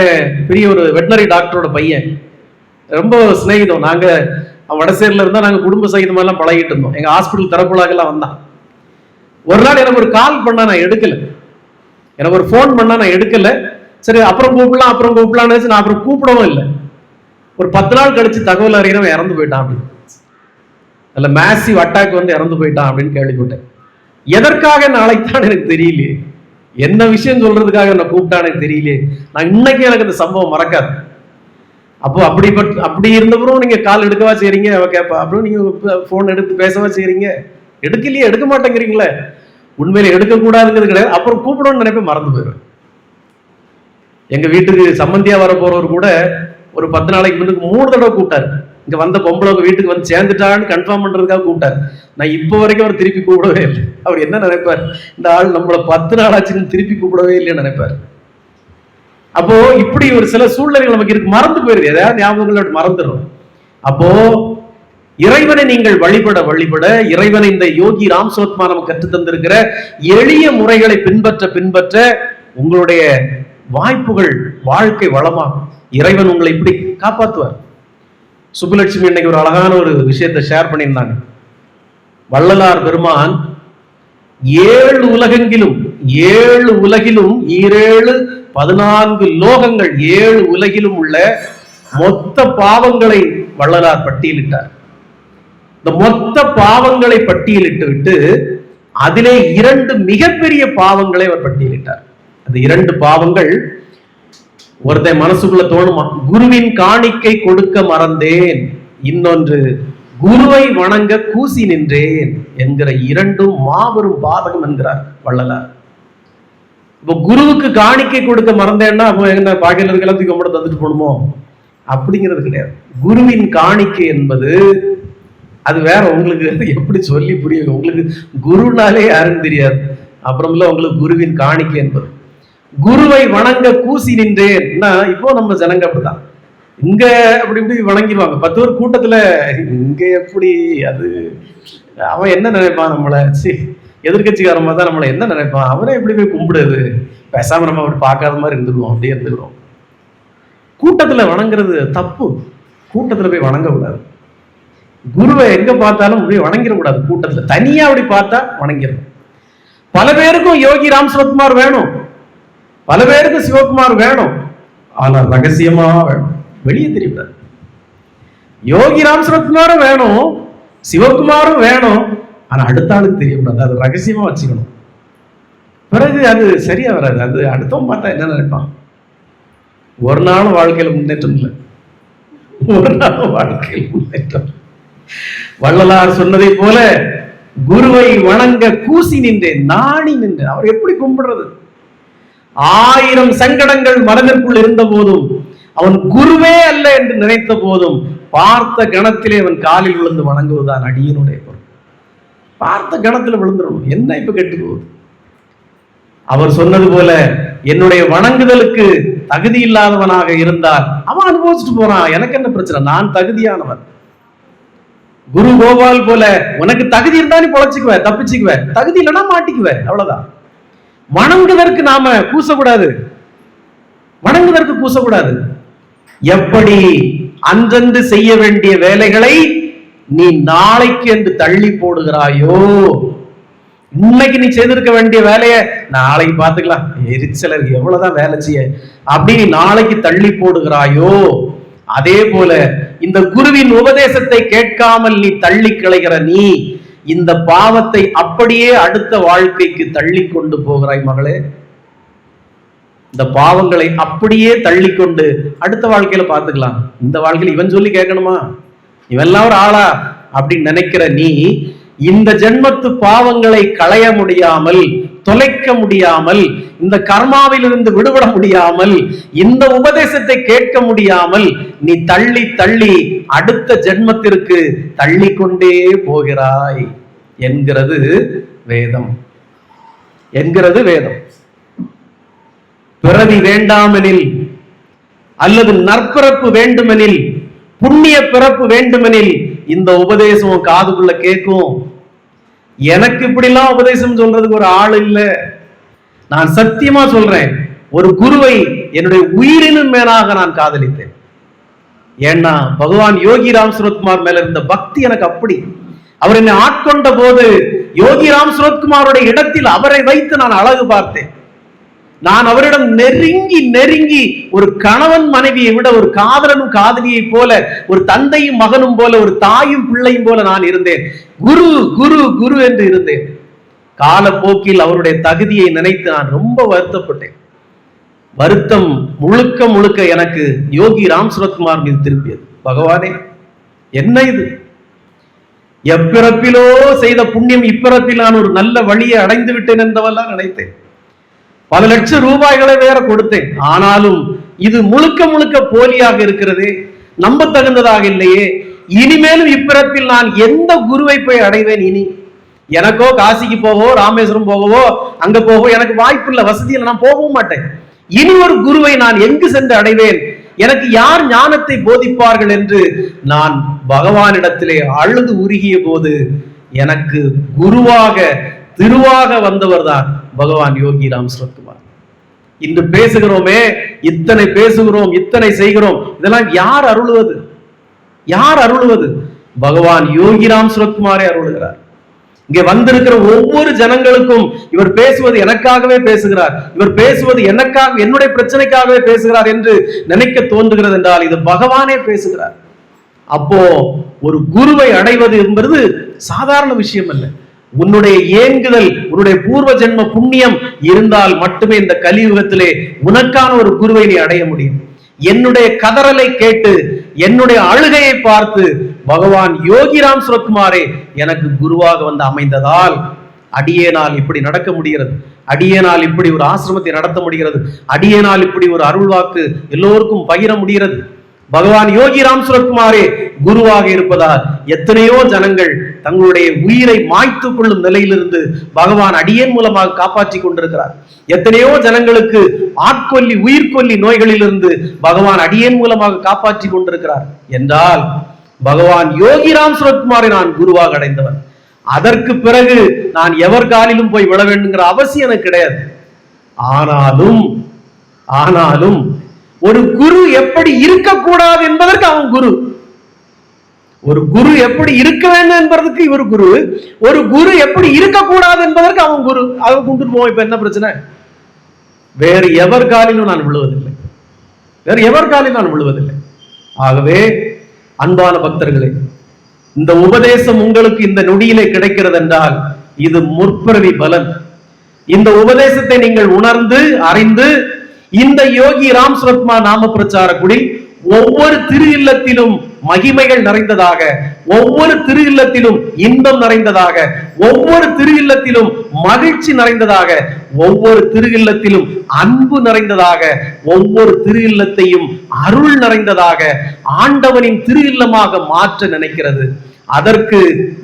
பெரிய ஒரு வெட்டினரி டாக்டரோட பையன், ரொம்ப சிநேகிதம். நாங்க வடசேரில இருந்தா நாங்க குடும்ப சகிதமா எல்லாம் பழகிட்டு இருந்தோம். எங்க ஹாஸ்பிட்டல் திறப்புலாக்கெல்லாம் வந்தான். ஒரு நாள் எனக்கு ஒரு கால் பண்ணா, நான் எடுக்கல. எனக்கு ஒரு ஃபோன் பண்ணா, நான் எடுக்கல. சரி அப்புறம் கூப்பிடலாம்னு நான் அப்புறம் கூப்பிடவும் இல்லை. ஒரு 10 நாள் கழிச்சு தகவல் அறிகிறவன் இறந்து போயிட்டான் அப்படின்னு, அல்ல மேசிவ் அட்டாக் இறந்து போயிட்டான் அப்படின்னு கேள்விப்பட்டேன். எதற்காக நாளைக்குத்தான் எனக்கு தெரியலையே, என்ன விஷயம் சொல்றதுக்காக என்ன கூப்பிட்டான்னு எனக்கு தெரியலையே. நான் இன்னைக்கு எனக்கு இந்த சம்பவம் மறக்காது. அப்போ அப்படி இருந்தப்பறம் நீங்க கால் எடுக்கவா செய்றீங்க, அவ கேட்பா. அப்புறம் நீங்க போன் எடுத்து பேசவா செய்றீங்க, எடுக்கலையே, எடுக்க மாட்டேங்கிறீங்களே. உண்மையில எடுக்கக்கூடாதுங்கிறது கிடையாது. அப்புறம் கூப்பிடணும்னு நினைப்பேன், மறந்து போயிடுவேன். எங்க வீட்டுக்கு சம்பந்தியா வர போறவர் கூட ஒரு 10 நாளைக்கு முன்னுக்கு 3 தடவை கூப்பிட்டாரு. இங்க வந்த பொம்பளை வீட்டுக்கு சேர்ந்துட்டான்னு கன்ஃபார்ம் பண்றதுக்காக கூப்பிட்டாரு. நான் இப்போ வரைக்கும் அவர் திருப்பி கூப்பிடவே இல்லை. அவர் என்ன நினைப்பார், இந்த ஆள் நம்மள 10 நாள் ஆச்சுன்னு திருப்பி கூப்பிடவே இல்லைன்னு நினைப்பார். அப்போ இப்படி ஒரு சில சூழ்நிலைகள் நமக்கு இருக்கு, மறந்து போயிருது, ஏதாவது ஞாபகங்கள் மறந்துடும். அப்போ இறைவனை நீங்கள் வழிபட இறைவனை இந்த யோகி ராம் சரத்குமார் நமக்கு கற்று தந்திருக்கிற எளிய முறைகளை பின்பற்ற உங்களுடைய வாய்ப்புகள், வாழ்க்கை வளமாகும். இறைவன் உங்களை இப்படி காப்பாற்றுவார். சுப்புலட்சுமி இன்னைக்கு ஒரு அழகான ஒரு விஷயத்தை ஷேர் பண்ணியிருந்தாங்க. வள்ளலார் பெருமான் 7 உலகெங்கிலும் 7 உலகிலும் 14 லோகங்கள் 7 உலகிலும் உள்ள மொத்த பாவங்களை வள்ளலார் பட்டியலிட்டார். இந்த மொத்த பாவங்களை பட்டியலிட்டு விட்டு அதிலே 2 மிகப்பெரிய பாவங்களை அவர் பட்டியலிட்டார். அந்த 2 பாவங்கள் ஒருத்தன் மனசுக்குள்ள தோணுமா, குருவின் காணிக்கை கொடுக்க மறந்தேன், இன்னொன்று குருவை வணங்க கூசி நின்றேன் என்கிற 2 மாபெரும் பாதகம் என்கிறார் வள்ளலார். இப்போ குருவுக்கு காணிக்கை கொடுக்க மறந்தேன்னா அப்போ என்ன பாக்கியில் இருக்கிறதுக்கு கும்பிட தந்துட்டு போகணுமோ, அப்படிங்கிறது கிடையாது. குருவின் காணிக்கை என்பது அது வேற. உங்களுக்கு எப்படி சொல்லி புரியும், உங்களுக்கு குருனாலே யாருன்னு தெரியாது, அப்புறம்ல உங்களுக்கு குருவின் காணிக்கை என்பது. குருவை வணங்க கூசி நின்றேன்னா இப்போ நம்ம ஜனங்க அப்படிதான், இங்க அப்படி இப்படி வணங்கிடுவாங்க. 10 பேர் கூட்டத்துல இங்க எப்படி, அது அவன் என்ன நினைப்பான், நம்மள எதிர்கட்சிக்காரமா தான் நம்மளை என்ன நினைப்பான், அவனே எப்படி போய் கும்பிடுது, பேசாம நம்ம அப்படி பார்க்காத மாதிரி இருந்துடுவோம், அப்படியே இருந்துக்கிறோம். கூட்டத்துல வணங்குறது தப்பு, கூட்டத்துல போய் வணங்க கூடாது. குருவை எங்க பார்த்தாலும் போய் வணங்கிடக்கூடாது, கூட்டத்துல தனியா அப்படி பார்த்தா வணங்கிடணும். பல பேருக்கும் யோகி ராம் சரத்குமார் வேணும், பல பேருக்கு சிவகுமார் வேணும், ஆனா ரகசியமா வேணும், வெளியே தெரியக்கூடாது. யோகி ராம் சரத்குமாரும் வேணும், சிவகுமாரும் வேணும், ஆனா அடுத்த ஆளுக்கு தெரியக்கூடாது, அது ரகசியமா வச்சுக்கணும். பிறகு அது சரியா வராது. அது அடுத்தவன் பார்த்தா என்ன நினைப்பான். ஒரு நாள் வாழ்க்கையில முன்னேற்றம் இல்லை, ஒரு நாள் வாழ்க்கையில் முன்னேற்றம். வள்ளலார் சொன்னதை போல குருவை வணங்க கூசி நின்றேன், நாணி நின்றேன். அவர் எப்படி கும்பிடுறது, 1000 சங்கடங்கள் மனதிற்குள் இருந்த போதும், அவன் குருவே அல்ல என்று நினைத்த போதும், பார்த்த கணத்திலே அவன் காலில் விழுந்து வணங்குவதுதான் அடியனுடைய பொருள். பார்த்த கணத்துல விழுந்துடணும். என்ன இப்ப கெட்டு போகுது, அவர் சொன்னது போல என்னுடைய வணங்குதலுக்கு தகுதி இல்லாதவனாக இருந்தால் அவன் அனுபவிச்சுட்டு போறான், எனக்கு என்ன பிரச்சனை, நான் தகுதியானவன். குரு கோபால் போல உனக்கு தகுதி இருந்தா நீ பொழைச்சுக்குவ, தப்பிச்சுக்குவ, தகுதி இல்லைன்னா மாட்டிக்குவ, அவ்வளவுதான். வணங்குவதற்கு நாம கூசக்கூடாது, வணங்குவதற்கு கூசக்கூடாது. எப்படி அன்றன்று செய்ய வேண்டிய வேலைகளை நீ நாளைக்கு என்று தள்ளி போடுகிறாயோ, இன்னைக்கு நீ செய்திருக்க வேண்டிய வேலையை நாளைக்கு பார்த்துக்கலாம், எரிச்சலருக்கு எவ்வளவுதான் வேலை செய்ய அப்படி நீ நாளைக்கு தள்ளி போடுகிறாயோ, அதே போல இந்த குருவின் உபதேசத்தை கேட்காமல் நீ தள்ளி கிளைகிற நீ இந்த பாவத்தை அப்படியே அடுத்த வாழ்க்கைக்கு தள்ளி கொண்டு போகிறாய் மகளே. இந்த பாவங்களை அப்படியே தள்ளி கொண்டு அடுத்த வாழ்க்கையில பார்த்துக்கலாம், இந்த வாழ்க்கையில இவன் சொல்லி கேட்கணுமா, இவெல்லாம் ஒரு ஆளா அப்படின்னு நினைக்கிற நீ இந்த ஜென்மத்து பாவங்களை களைய முடியாமல், தொலைக்க முடியாமல், இந்த கர்மாவிலிருந்து விடுபட முடியாமல், இந்த உபதேசத்தை கேட்க முடியாமல் நீ தள்ளி தள்ளி அடுத்த ஜென்மத்திற்கு தள்ளி கொண்டே போகிறாய் என்கிறது வேதம், என்கிறது வேதம். பிறவி வேண்டாமெனில் அல்லது நற்பிறப்பு வேண்டுமெனில், புண்ணிய பிறப்பு வேண்டுமெனில் இந்த உபதேசம் காதுக்குள்ள கேட்கும். எனக்கு இப்படிலாம் உபதேசம் சொல்றதுக்கு ஒரு ஆள் இல்ல. நான் சத்தியமா சொல்றேன், ஒரு குருவை என்னுடைய உயிரினும் மேலாக நான் காதலித்தேன். ஏன்னா பகவான் யோகி ராம் சுரத்குமார் மேல இருந்த பக்தி எனக்கு அப்படி. அவர் என்னை ஆட்கொண்ட போது யோகி ராம் சுரத்குமாரோட இடத்தில் அவரை வைத்து நான் அழகு பார்த்தேன். நான் அவரிடம் நெருங்கி நெருங்கி ஒரு கணவன் மனைவியை விட ஒரு காதலனும் காதலியை போல, ஒரு தந்தையும் மகனும் போல, ஒரு தாயும் பிள்ளையும் போல நான் இருந்தேன். குரு குரு குரு என்று இருந்தேன். காலப்போக்கில் அவருடைய தகுதியை நினைத்து நான் ரொம்ப வருத்தப்பட்டேன். வருத்தம் முழுக்க முழுக்க எனக்கு யோகி ராம் சுரத்குமார் மீது திரும்பியது. பகவானே, என்ன இது? எப்பிறப்பிலோ செய்த புண்ணியம் இப்பிறப்பில் நான் ஒரு நல்ல வழியை அடைந்து விட்டேன் என்றவெல்லாம் நினைத்தேன். பல லட்சம் ரூபாய்களை வேற கொடுத்தேன். ஆனாலும் இது முழுக்க முழுக்க போலியாக இருக்கிறது, நம்ப தகுந்ததாக இல்லையே. இனிமேலும் இப்பிறப்பில் நான் எந்த குருவை போய் அடைவேன்? இனி எனக்கோ காசிக்கு போகவோ ராமேஸ்வரம் போகவோ அங்க போகவோ எனக்கு வாய்ப்பு இல்லை, வசதி இல்லை, நான் போகவும் மாட்டேன். இனி ஒரு குருவை நான் எங்கு சென்று அடைவேன்? எனக்கு யார் ஞானத்தை போதிப்பார்கள் என்று நான் பகவானிடத்திலே அழுது உருகிய போது எனக்கு குருவாக திருவாக வந்தவர் தான் பகவான் யோகி ராம் சுரத்குமார். இன்று பேசுகிறோமே, இத்தனை பேசுகிறோம், இத்தனை செய்கிறோம், இதெல்லாம் யார் அருளுவது? யார் அருளுவது? பகவான் யோகி ராம் சுரத்குமாரே அருளுகிறார். இங்கே வந்திருக்கிற ஒவ்வொரு ஜனங்களுக்கும் இவர் பேசுவது எனக்காகவே பேசுகிறார், இவர் பேசுவது எனக்காக, என்னுடைய பிரச்சனைக்காகவே பேசுகிறார் என்று நினைக்க தோன்றுகிறது என்றால் இது பகவானே பேசுகிறார். அப்போ ஒரு குருவை அடைவது என்பது சாதாரண விஷயம் அல்ல. உன்னுடைய ஏங்குதல், உன்னுடைய பூர்வ ஜென்ம புண்ணியம் இருந்தால் மட்டுமே இந்த கலியுகத்திலே உனக்கான ஒரு குருவை நீ அடைய முடியும். என்னுடைய கதறலை கேட்டு, என்னுடைய அழுகையை பார்த்து பகவான் யோகி ராம் சுரத்குமாரே எனக்கு குருவாக வந்து அமைந்ததால் அடியேனால் இப்படி நடக்க முடிகிறது, அடியேனால் இப்படி ஒரு ஆசிரமத்தை நடத்த முடிகிறது, அடியேனால் இப்படி ஒரு அருள்வாக்கு எல்லோருக்கும் பகிர முடிகிறது. பகவான் யோகி ராம் சுரத்குமாரே குருவாக இருப்பதால் எத்தனையோ ஜனங்கள் தங்களுடைய உயிரை மாய்த்து கொள்ளும் நிலையிலிருந்து பகவான் அடியேன் மூலமாக காப்பாற்றி கொண்டிருக்கிறார். எத்தனையோ ஜனங்களுக்கு ஆட்கொல்லி உயிர்கொல்லி நோய்களிலிருந்து பகவான் அடியேன் மூலமாக காப்பாற்றி கொண்டிருக்கிறார் என்றால் பகவான் யோகி ராம் சுரத்குமாரை நான் குருவாக அடைந்தவன். அதற்கு பிறகு நான் எவர் காலிலும் போய் விழ வேண்டுங்கிற அவசியம் எனக்கு கிடையாது. ஆனாலும் ஒரு குரு எப்படி இருக்கக்கூடாது என்பதற்கு அவன் குரு. ஒரு குரு எப்படி இருக்க வேண்டும் என்பதற்கு இவர் குரு. ஒரு குரு எப்படி இருக்கக்கூடாது என்பதற்கு அவன் குரு. அதை கொண்டு போவோம். இப்ப என்ன பிரச்சனை? வேறு எவர் காலிலும் நான் விழுவதில்லை, வேறு எவர் காலிலும் நான் விழுவதில்லை. ஆகவே அன்பான பக்தர்களே, இந்த உபதேசம் உங்களுக்கு இந்த நொடியிலே கிடைக்கிறது என்றால் இது முற்பிறவி பலன். இந்த உபதேசத்தை நீங்கள் உணர்ந்து அறிந்து இந்த யோகி ராம் சுரத்குமார் நாம பிரச்சார குடி ஒவ்வொரு திரு இல்லத்திலும் மகிமைகள் நிறைந்ததாக, ஒவ்வொரு திரு இல்லத்திலும் இன்பம் நிறைந்ததாக, ஒவ்வொரு திரு இல்லத்திலும் மகிழ்ச்சி நிறைந்ததாக, ஒவ்வொரு திரு இல்லத்திலும் அன்பு நிறைந்ததாக, ஒவ்வொரு திரு இல்லத்தையும் அருள் நிறைந்ததாக ஆண்டவனின் திரு இல்லமாக மாற்ற நினைக்கிறது. அதற்கு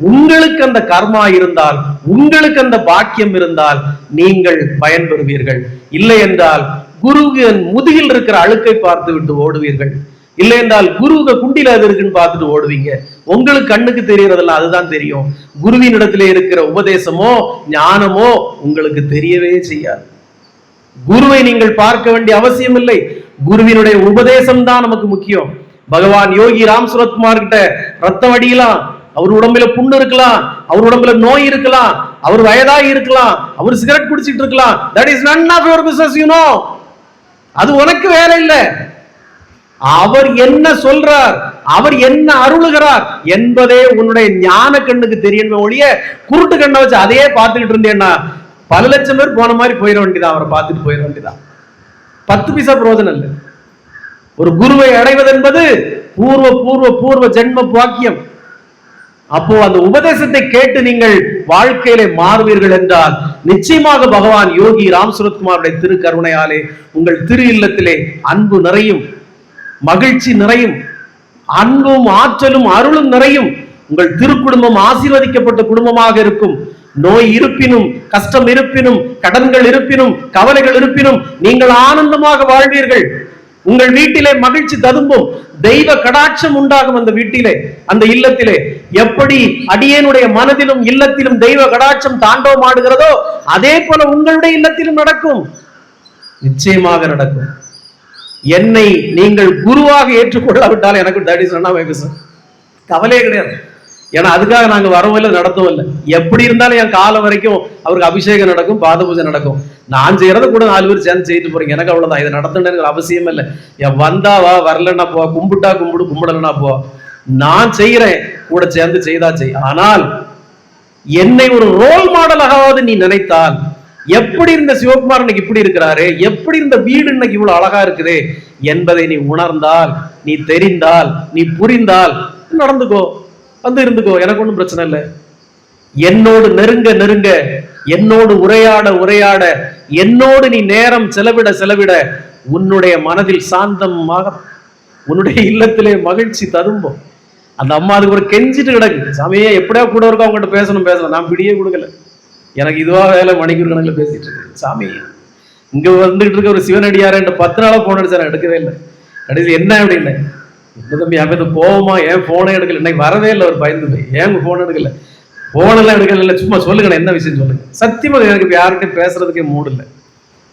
உங்களுக்கு அந்த கர்மா இருந்தால், உங்களுக்கு அந்த பாக்கியம் இருந்தால் நீங்கள் பயன்பெறுவீர்கள். இல்லை என்றால் குருவின் முதுகில் இருக்கிற அழுக்கை பார்த்து விட்டு ஓடுவீர்கள். இல்லை என்றால் குருவுக குண்டில அது இருக்குன்னு பார்த்துட்டு ஓடுவீங்க. உங்களுக்கு கண்ணுக்கு தெரியறதெல்லாம் அதுதான் தெரியும். குருவின் இடத்துல இருக்கிற உபதேசமோ ஞானமோ உங்களுக்கு தெரியவே செய்யாது. குருவை நீங்கள் பார்க்க வேண்டிய அவசியம் இல்லை. குருவினுடைய உபதேசம் தான் நமக்கு முக்கியம். பகவான் யோகி ராம் சுரத்குமார் கிட்ட ரத்தம் அடிக்கலாம், அவர் உடம்புல புண்ணு இருக்கலாம், அவர் உடம்புல நோய் இருக்கலாம், அவர் வயதாகி இருக்கலாம், அவர் சிகரெட் குடிச்சிட்டு இருக்கலாம். That is none of your business, you know. அது உனக்கு வேலை இல்லை. அவர் என்ன சொல்றார், அவர் என்ன அருளுகிறார் என்பதே உன்னுடைய ஞான கண்ணுக்கு தெரியணும் ஒழிய குருட்டு கண்ணை வச்சு அதையே பார்த்துக்கிட்டு இருந்தேன்னா பல லட்சம் பேர் போன மாதிரி போயிட வேண்டியதான். அவரை பார்த்துட்டு போயிட வேண்டியதான். 10 பைசா பிரயோஜனம் இல்லை. ஒரு குருவை அடைவது என்பது பூர்வ பூர்வ பூர்வ ஜென்ம பாக்கியம். அப்போ அந்த உபதேசத்தை கேட்டு நீங்கள் வாழ்க்கையிலே மாறுவீர்கள் என்றால் நிச்சயமாக பகவான் யோகி ராம் சுரத்குமாருடைய திருக்கருணையாலே உங்கள் திரு இல்லத்திலே அன்பு நிறையும், மகிழ்ச்சி நிறையும், அன்பும் ஆற்றலும் அருளும் நிறையும். உங்கள் திருக்குடும்பம் ஆசீர்வதிக்கப்பட்ட குடும்பமாக இருக்கும். நோய் இருப்பினும், கஷ்டம் இருப்பினும், கடன்கள் இருப்பினும், கவலைகள் இருப்பினும் நீங்கள் ஆனந்தமாக வாழ்வீர்கள். உங்கள் வீட்டிலே மகிழ்ச்சி ததும்பும், தெய்வ கடாட்சம் உண்டாகும். அந்த வீட்டிலே, அந்த இல்லத்திலே எப்படி அடியேனுடைய மனதிலும் இல்லத்திலும் தெய்வ கடாட்சம் தாண்டவமாடுகிறதோ அதே போல உங்களுடைய இல்லத்திலும் நடக்கும், நிச்சயமாக நடக்கும். என்னை நீங்கள் குருவாக ஏற்றுக்கொள்ளாவிட்டால் எனக்கு கவலையே கிடையாது. ஏன்னா அதுக்காக நாங்க வரவும் இல்லை, நடத்தவும் இல்லை. எப்படி இருந்தாலும் என் காலம் வரைக்கும் அவருக்கு அபிஷேகம் நடக்கும், பாத பூஜை நடக்கும். நான் செய்யறத கூட 4 பேர் சேர்ந்து செய்துட்டு போறீங்க, எனக்கு அவ்வளவுதான். இதை நடத்தணுங்கிற அவசியம் இல்லை. என் வந்தாவா, வரலன்னா போ, கும்பிட்டா கும்பிடு, கும்பிடலன்னா போ. நான் செய்யறேன், கூட சேர்ந்து செய்தா செய். ஆனால் என்னை ஒரு ரோல் மாடலாவது நீ நினைத்தால், எப்படி இருந்த சிவகுமார் இன்னைக்கு இப்படி இருக்கிறாரு, எப்படி இருந்த வீடு இன்னைக்கு இவ்வளவு அழகா இருக்குது என்பதை நீ உணர்ந்தால், நீ தெரிந்தால், நீ புரிந்தால் நடந்துக்கோ, வந்து இருந்துக்கோ, எனக்கு ஒன்றும் பிரச்சனை இல்லை. என்னோடு நெருங்க நெருங்க, என்னோடு உரையாட உரையாட, என்னோடு நீ நேரம் செலவிட செலவிட உன்னுடைய மனதில் சாந்தமாக, உன்னுடைய இல்லத்திலே மகிழ்ச்சி ததும்பும். அந்த அம்மா அதுக்கு ஒரு கெஞ்சிட்டு கிடக்கு, சாமியே எப்படியா கூட இருக்கோ அவங்ககிட்ட பேசணும் பேசணும். நான் பிடியே கொடுக்கல, எனக்கு இதுவா வேலை, மணிக்கூர் கணக்கில் பேசிட்டு இருக்கு. சாமி இங்க வந்துட்டு இருக்க ஒரு சிவனடியார 10 நாளா போன் அடிச்சா எடுக்கவே இல்லை. கடைசி என்ன அப்படின்னு, என்ன தம்பி அப்ப போவோமா, ஏன் போனே எடுக்கல, இன்னைக்கு வரவே இல்லை. ஒரு பயந்து போய் ஏன் போன் எடுக்கல, போனெல்லாம் எடுக்கல, இல்லை சும்மா சொல்லுங்க என்ன விஷயம் சொல்லுங்க. சத்தியமா எனக்கு யார்கிட்டையும் பேசுறதுக்கே மூடு இல்லை,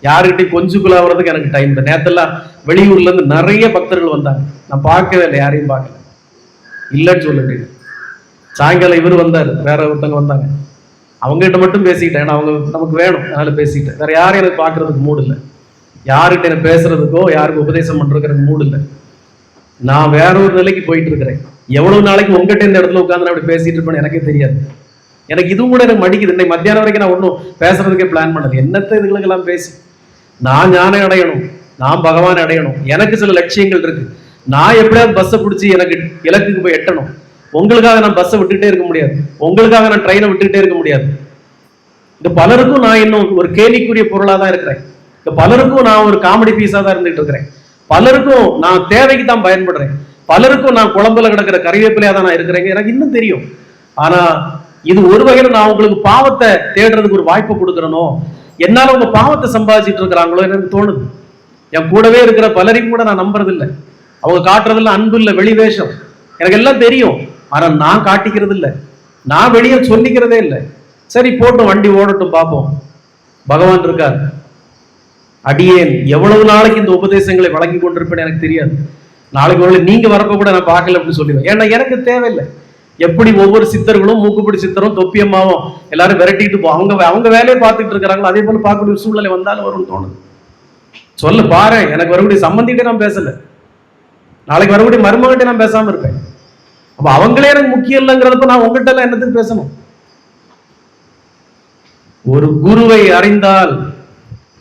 யாருக்கிட்டையும் கொஞ்சுக்குள்ள வர்றதுக்கு எனக்கு டைம் இல்லை. நேரத்தெல்லாம் வெளியூர்ல இருந்து நிறைய பக்தர்கள் வந்தாங்க, நான் பார்க்கவே இல்லை, யாரையும் பார்க்கல, இல்லைன்னு சொல்ல. சாயங்காலம் இவர் வந்தார், வேற ஒருத்தவங்க வந்தாங்க, அவங்ககிட்ட மட்டும் பேசிக்கிட்டேன். ஏன்னா அவங்க நமக்கு வேணும், அதனால பேசிக்கிட்டேன். வேற யாரும் எனக்கு பார்க்கறதுக்கு மூடு இல்லை, யாருக்கிட்ட எனக்கு பேசுறதுக்கோ யாருக்கு உபதேசம் பண்றதுக்கு எனக்கு மூடு இல்லை. நான் வேற ஒரு நிலைக்கு போயிட்டு இருக்கிறேன். எவ்வளவு நாளைக்கு உங்ககிட்ட இந்த இடத்துல உட்காந்து அப்படி பேசிட்டு இருப்பேன்னு எனக்கே தெரியாது. எனக்கு இதுவும் கூட எனக்கு மடிக்குது. இன்னைக்கு மத்தியானம் வரைக்கும் நான் ஒன்றும் பேசுறதுக்கே பிளான் பண்ணது. என்னத்தை இதுகளுக்கெல்லாம் பேசி நான் ஞானம் அடையணும், நான் பகவான் அடையணும். எனக்கு சில லட்சியங்கள் இருக்கு. நான் எப்படியாவது பஸ்ஸை பிடிச்சி எனக்கு இலக்குக்கு போய் எட்டணும். உங்களுக்காக நான் பஸ்ஸை விட்டுட்டே இருக்க முடியாது, உங்களுக்காக நான் ட்ரெயினை விட்டுட்டே இருக்க முடியாது. இந்த பலருக்கும் நான் இன்னும் ஒரு கேலிக்குரிய பொருளாக தான் இருக்கிறேன். இந்த பலருக்கும் நான் ஒரு காமெடி பீஸா தான் இருந்துட்டு இருக்கிறேன். பலருக்கும் நான் தேவைக்கு தான் பயன்படுறேன். பலருக்கும் நான் குழம்புல கிடக்கிற கறிவேப்பிலையா தான் நான் இருக்கிறேங்க, எனக்கு இன்னும் தெரியும். ஆனா இது ஒரு வகையில நான் உங்களுக்கு பாவத்தை தேடுறதுக்கு ஒரு வாய்ப்பு கொடுக்குறனோ, என்னால உங்க பாவத்தை சம்பாதிச்சுட்டு இருக்கிறாங்களோ எனக்கு தோணுது. என் கூடவே இருக்கிற பலரையும் கூட நான் நம்புறது இல்லை. அவங்க காட்டுறதெல்லாம் அன்பு இல்லை, வெளிவேஷம். எனக்கு எல்லாம் தெரியும், ஆனா நான் காட்டிக்கிறது இல்லை, நான் வெளியே சொல்லிக்கிறதே இல்லை. சரி போட்டும், வண்டி ஓடட்டும், பார்ப்போம். பகவான் இருக்கார். அடியேன் எவ்வளவு நாளைக்கு இந்த உபதேசங்களை வழங்கி கொண்டிருப்பேன்னு எனக்கு தெரியாது. நாளைக்கு ஒரு நீங்க வரப்ப கூட நான் பார்க்கல அப்படின்னு சொல்லிடுவேன். ஏன்னா எனக்கு தேவையில்லை. எப்படி ஒவ்வொரு சித்தர்களும், மூக்குப்பிடி சித்தரும், தொப்பியம்மாவும் எல்லாரும் விரட்டிட்டு அவங்க வேலையை பார்த்துட்டு இருக்கிறாங்களோ அதே போல பார்க்கக்கூடிய சூழ்நிலை வந்தாலும் வரும்னு தோணுது. சொல்ல பாரு, எனக்கு வரக்கூடிய சம்பந்திகிட்டே நான் பேசல, நாளைக்கு வரக்கூடிய மருமகிட்ட நான் பேசாம இருப்பேன். அப்ப அவங்களே எனக்கு முக்கியம் இல்லைங்கிறப்ப நான் உங்ககிட்ட எல்லாம் என்னத்துக்கு பேசணும்? ஒரு குருவை அறிந்தால்,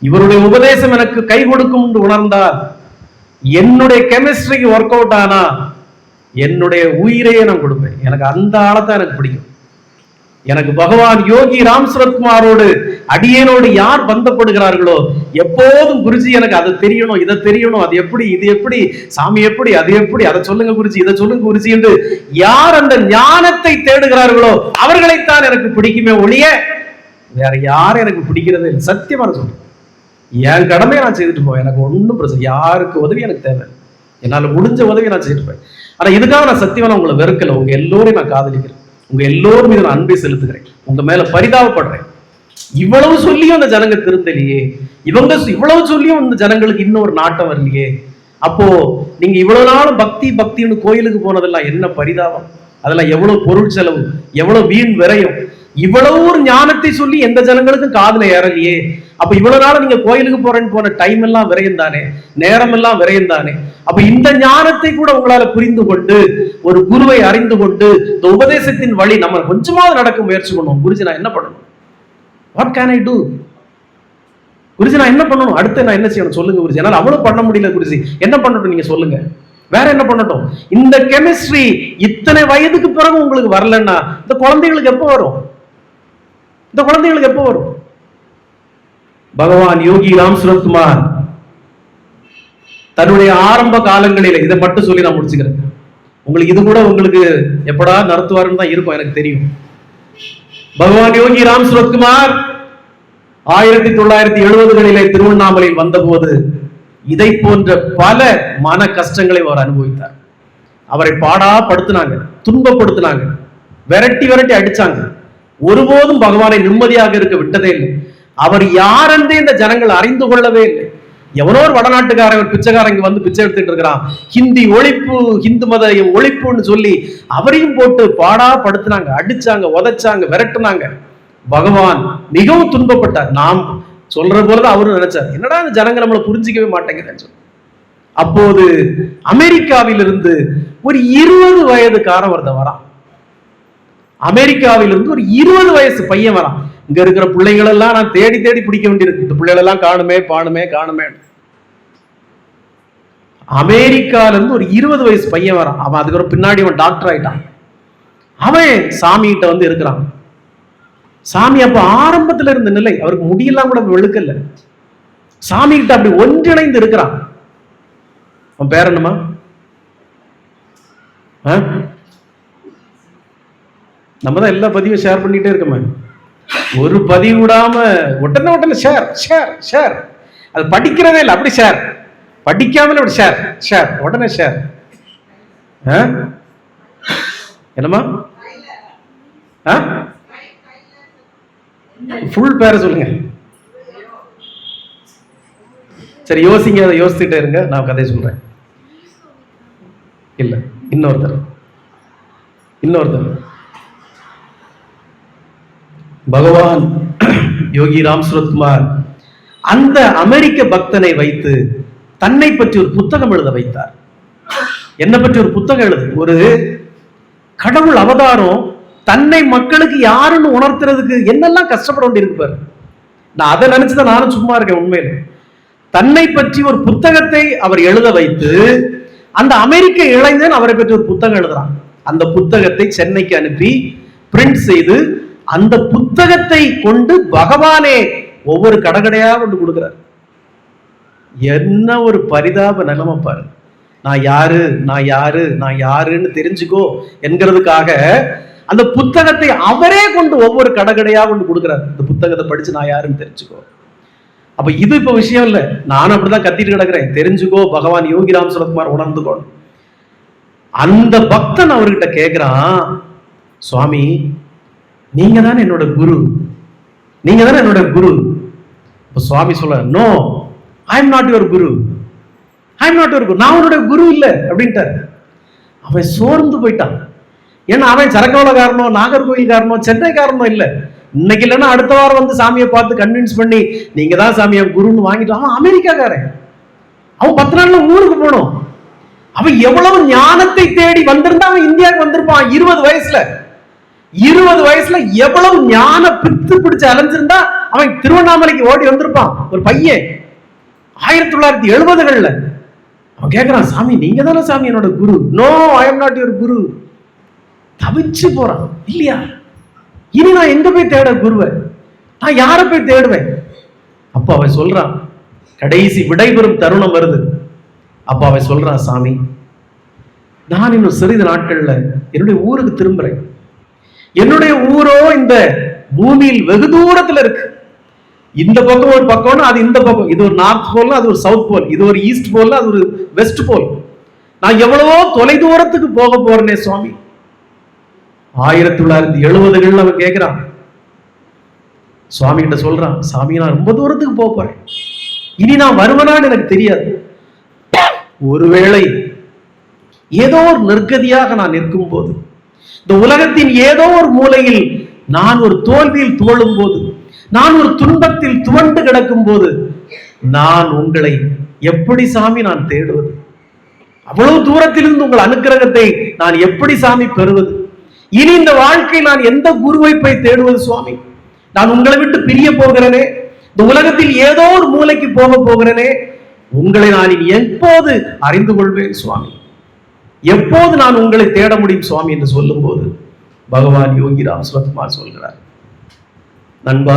இவருடைய உபதேசம் எனக்கு கை கொடுக்கும் என்று உணர்ந்தால், என்னுடைய கெமிஸ்ட்ரிக்கு ஒர்க் அவுட் ஆனா என்னுடைய உயிரையே நான் கொடுப்பேன். எனக்கு அந்த ஆளத்தான் எனக்கு பிடிக்கும். எனக்கு பகவான் யோகி ராம் சுரத்குமாரோடு அடியேனோடு யார் பந்தப்படுகிறார்களோ எப்போதும் குருஜி எனக்கு அதை தெரியணும், இதை தெரியணும், அது எப்படி, இது எப்படி, சாமி எப்படி, அது எப்படி, அதை சொல்லுங்க குருஜி, இதை சொல்லுங்க குருஜி என்று யார் அந்த ஞானத்தை தேடுகிறார்களோ அவர்களைத்தான் எனக்கு பிடிக்குமே ஒழிய வேற யாரும் எனக்கு பிடிக்கிறதே இல்லை. சத்தியமான சொல்றேன். என் கடமையை நான் செய்துட்டு போவேன். எனக்கு ஒன்றும் பிரச்சனை, யாருக்கு உதவி எனக்கு தேவை, என்னால் முடிஞ்ச உதவி நான் செய்துட்டு போவேன். ஆனா இதுக்காக நான் சத்தியமா உங்களை வெறுக்கல. உங்க எல்லோரையும் நான் காதலிக்கிறேன், உங்க எல்லோரும் மீது நான் அன்பை செலுத்துகிறேன், உங்க மேல பரிதாபப்படுறேன். இவ்வளவு சொல்லியும் அந்த ஜனங்க திருந்தலையே, இவ்வளவு சொல்லியும் இந்த ஜனங்களுக்கு இன்னொரு நாட்டம் வரலையே. அப்போ நீங்க இவ்வளவு நாளும் பக்தி பக்தின்னு கோயிலுக்கு போனதெல்லாம் என்ன பரிதாபம், அதெல்லாம் எவ்வளவு பொருள் செலவு, எவ்வளவு வீண் விரயம். இவ்வளவு ஒரு ஞானத்தை சொல்லி எந்த ஜனங்களுக்கும் காதுல ஏறலையே. அப்ப இவ்வளவு நாள் நீங்க கோயிலுக்கு போறேன்னு போன டைம் எல்லாம் விரயம் தானே, நேரம் எல்லாம் விரயம் தானே. அப்ப இந்த ஞானத்தை கூட உங்களால புரிந்து கொண்டு ஒரு குருவை அறிந்து கொண்டு இந்த உபதேசத்தின் வழி நம்ம கொஞ்சமாவது நடக்க முயற்சி பண்ணுவோம். குருஜி நான் என்ன பண்ணணும், what can I do, Guruji நான் என்ன பண்ணணும், அடுத்து நான் என்ன செய்யணும் சொல்லுங்க குருஜி. என்னால அவ்வளவு பண்ண முடியல குருஜி, என்ன பண்ணட்டும் நீங்க சொல்லுங்க, வேற என்ன பண்ணட்டும். இந்த கெமிஸ்ட்ரி இத்தனை வயதுக்கு பிறகு உங்களுக்கு வரலன்னா இந்த குழந்தைகளுக்கு எப்போ வரும், இந்த குழந்தைகளுக்கு எப்போ வரும்? பகவான் யோகி ராம் சுரத்குமார் தன்னுடைய ஆரம்ப காலங்களில் இதை மட்டும் சொல்லி நான் முடிச்சுக்கிறேன். உங்களுக்கு இது கூட உங்களுக்கு எப்படா நடத்துவாருன்னு தான் இருக்கும் எனக்கு தெரியும். பகவான் யோகி ராம் சுரத்குமார் 1970களிலே திருவண்ணாமலையில் வந்தபோது இதை போன்ற பல மன கஷ்டங்களை அவர் அனுபவித்தார். அவரை பாடாப்படுத்தினாங்க, துன்பப்படுத்தினாங்க, விரட்டி விரட்டி அடிச்சாங்க. ஒருபோதும் பகவானை நிம்மதியாக இருக்க விட்டதே இல்லை. அவர் யாரென்றே இந்த ஜனங்கள் அறிந்து கொள்ளவே இல்லை. எவனோ ஒரு வடநாட்டுக்காரன் பிச்சைக்காரன் இங்க வந்து பிச்சை எடுத்துட்டு இருக்கிறான், ஹிந்தி ஒழிப்பு, ஹிந்து மத ஒழிப்புன்னு சொல்லி அவரையும் போட்டு பாடாப்படுத்தினாங்க, அடிச்சாங்க, உதைச்சாங்க, விரட்டுனாங்க. பகவான் மிகவும் துன்பப்பட்டார். நாம் சொல்ற போலதான் அவரும் நினைச்சார், என்னடா இந்த ஜனங்க நம்மளை புரிஞ்சிக்கவே மாட்டேங்குது. அப்போது அமெரிக்காவிலிருந்து ஒரு 20 வயதுக்காரன் ஒருத்தன் வரான். அமெரிக்காவிலிருந்து ஒரு 20 வயசு பையன் வரான். இங்க இருக்கிற பிள்ளைகள் எல்லாம் நான் தேடி தேடி பிடிக்க வேண்டியிருக்கு, இந்த பிள்ளைகள் எல்லாம் காணுமே பாணுமே காணுமே. அமெரிக்கால இருந்து ஒரு 20 வயசு பையன் வரான். அவன் அதுக்கு பின்னாடி அவன் டாக்டர் ஆயிட்டான். அவன் சாமி கிட்ட வந்து இருக்கிறான். சாமி அப்ப ஆரம்பத்துல இருந்த நிலை, அவருக்கு முடியெல்லாம் கூட வெளுக்கல. சாமி கிட்ட அப்படி ஒன்றிணைந்து இருக்கிறான். அவன் பேர் என்னமா? நம்ம தான் எல்லா பதிவும் ஷேர் பண்ணிட்டே இருக்கோமே, ஒரு பதிவு விடாம உடனே உடனே ஷேர் ஷேர் ஷேர். அது படிக்கிறதே இல்லை, அப்படி ஷேர், படிக்காமலே அப்படி ஷேர் ஷேர் உடனே ஷேர். என்னமா? ஃபுல் பேரை சொல்லுங்க. சரி யோசிங்க, அதை யோசிச்சுட்டே இருங்க, நான் கதையை சொல்றேன். இல்ல இன்னொருத்தர் பகவான் யோகி ராம் சுரத்குமார் அந்த அமெரிக்க பக்தனை வைத்து தன்னை பற்றி ஒரு புத்தகம் எழுத வைத்தார். என்ன பற்றி ஒரு புத்தகம் எழுது, ஒரு கடவுள் அவதாரம் தன்னை மக்களுக்கு யாருன்னு உணர்த்துறதுக்கு என்னெல்லாம் கஷ்டப்பட வேண்டியிருக்கு பாரு. நான் அதை நினைச்சுதான் நானும் சும்மா இருக்கேன். உண்மையில தன்னை பற்றி ஒரு புத்தகத்தை அவர் எழுத வைத்து அந்த அமெரிக்க இளைஞன் அவரை பற்றி ஒரு புத்தகம் எழுதுறான். அந்த புத்தகத்தை சென்னைக்கு அனுப்பி பிரிண்ட் செய்து அந்த புத்தகத்தை கொண்டு பகவானே ஒவ்வொரு கடகடையா கொண்டு கொடுக்கிறார். என்ன ஒரு பரிதாப நிலைமை பாரு. நான் யாரு நான் யாரு நான் யாருன்னு தெரிஞ்சுக்கோ என்கிறதுக்காக அந்த புத்தகத்தை அவரே கொண்டு ஒவ்வொரு கடகடையா கொண்டு கொடுக்கிறார். இந்த புத்தகத்தை படிச்சு நான் யாருன்னு தெரிஞ்சுக்கோ. அப்ப இது இப்ப விஷயம் இல்லை, நானும் அப்படிதான் கத்திட்டு கிடக்குறேன். தெரிஞ்சுக்கோ, பகவான் யோகி ராம் சுரத்குமார் உணர்ந்துக்கோ. அந்த பக்தன் அவர்கிட்ட கேட்கிறான், சுவாமி நீங்க தானே என்னோட குரு, நீங்க தானே என்னோட குரு. இப்ப சுவாமி சொல்ல, no I am not your guru, I am not your guru, நான் உன்னோட குரு இல்லை அப்படின்ட்டார். அவன் சோர்ந்து போயிட்டான். ஏன்னா அவன் சரக்கவளக்காரனோ நாகர்கோயில்காரனோ சென்னைக்காரனோ இல்லை. இன்னைக்கு இல்லைன்னா அடுத்த வாரம் வந்து சாமியை பார்த்து கன்வின்ஸ் பண்ணி நீங்க தான் சாமியை குருன்னு வாங்கிட்டு. அவன் அமெரிக்காக்காரன், அவன் 10 நாள்ல ஊருக்கு போனோம். அவன் எவ்வளவு ஞானத்தை தேடி வந்திருந்தா அவன் இந்தியாவுக்கு வந்திருப்பான். 20 வயசுல எவ்வளவு ஞான பித்து பிடிச்சு அலைஞ்சிருந்தா அவன் திருவண்ணாமலைக்கு ஓடி வந்திருப்பான். ஒரு பையன் 1970களில் அவன் கேட்கிறான், சாமி நீங்க தானே சாமி என்னோட குரு. No I am not your guru. தவிச்சு போறான் இல்லையா? இனி நான் எங்க போய் தேட குருவை? நான் யாரை போய் தேடுவேன்? அப்ப அவன் சொல்றான், கடைசி விடைபெறும் தருணம் வருது. அப்ப அவன் சொல்றான், சாமி, நான் இன்னும் சிறிது நாட்கள்ல என்னுடைய ஊருக்கு திரும்புறேன். என்னுடைய ஊரோ இந்த பூமியில் வெகு தூரத்துல இருக்கு. இந்த பக்கம் ஒரு பக்கம்னா அது இந்த பக்கம், இது ஒரு நார்த் போல், அது ஒரு சவுத் போல், இது ஒரு ஈஸ்ட் போல், அது ஒரு வெஸ்ட் போல். நான் எவ்வளவோ தொலை தூரத்துக்கு போக போறேனே சுவாமி. 1970 அவன் கேட்கிறான், சுவாமி கிட்ட சொல்றான், சாமி நான் ரொம்ப தூரத்துக்கு போக போறேன், இனி நான் வருவனான்னு எனக்கு தெரியாது. ஒருவேளை ஏதோ ஒரு நிர்கதியாக நான் நிற்கும் போது, இந்த உலகத்தின் ஏதோ ஒரு மூலையில் நான் ஒரு தோல்வியில் துவழும் போது, நான் ஒரு துன்பத்தில் துவண்டு கிடக்கும் போது, நான் உங்களை எப்படி சாமி நான் தேடுவது? அவ்வளவு தூரத்திலிருந்து உங்கள் அனுக்கிரகத்தை நான் எப்படி சாமி பெறுவது? இனி இந்த வாழ்க்கை நான் எந்த குருவை போய் தேடுவது சுவாமி? நான் உங்களை விட்டு பிரிய போகிறேனே, இந்த உலகத்தில் ஏதோ ஒரு மூலைக்கு போக போகிறேனே, உங்களை நான் இனி எப்போது அறிந்து கொள்வேன் சுவாமி? எப்போது நான் உங்களை தேட முடியும் சுவாமி என்று சொல்லும் போது பகவான் யோகிராம் சுரத்குமார் சொல்கிறார், நண்பா,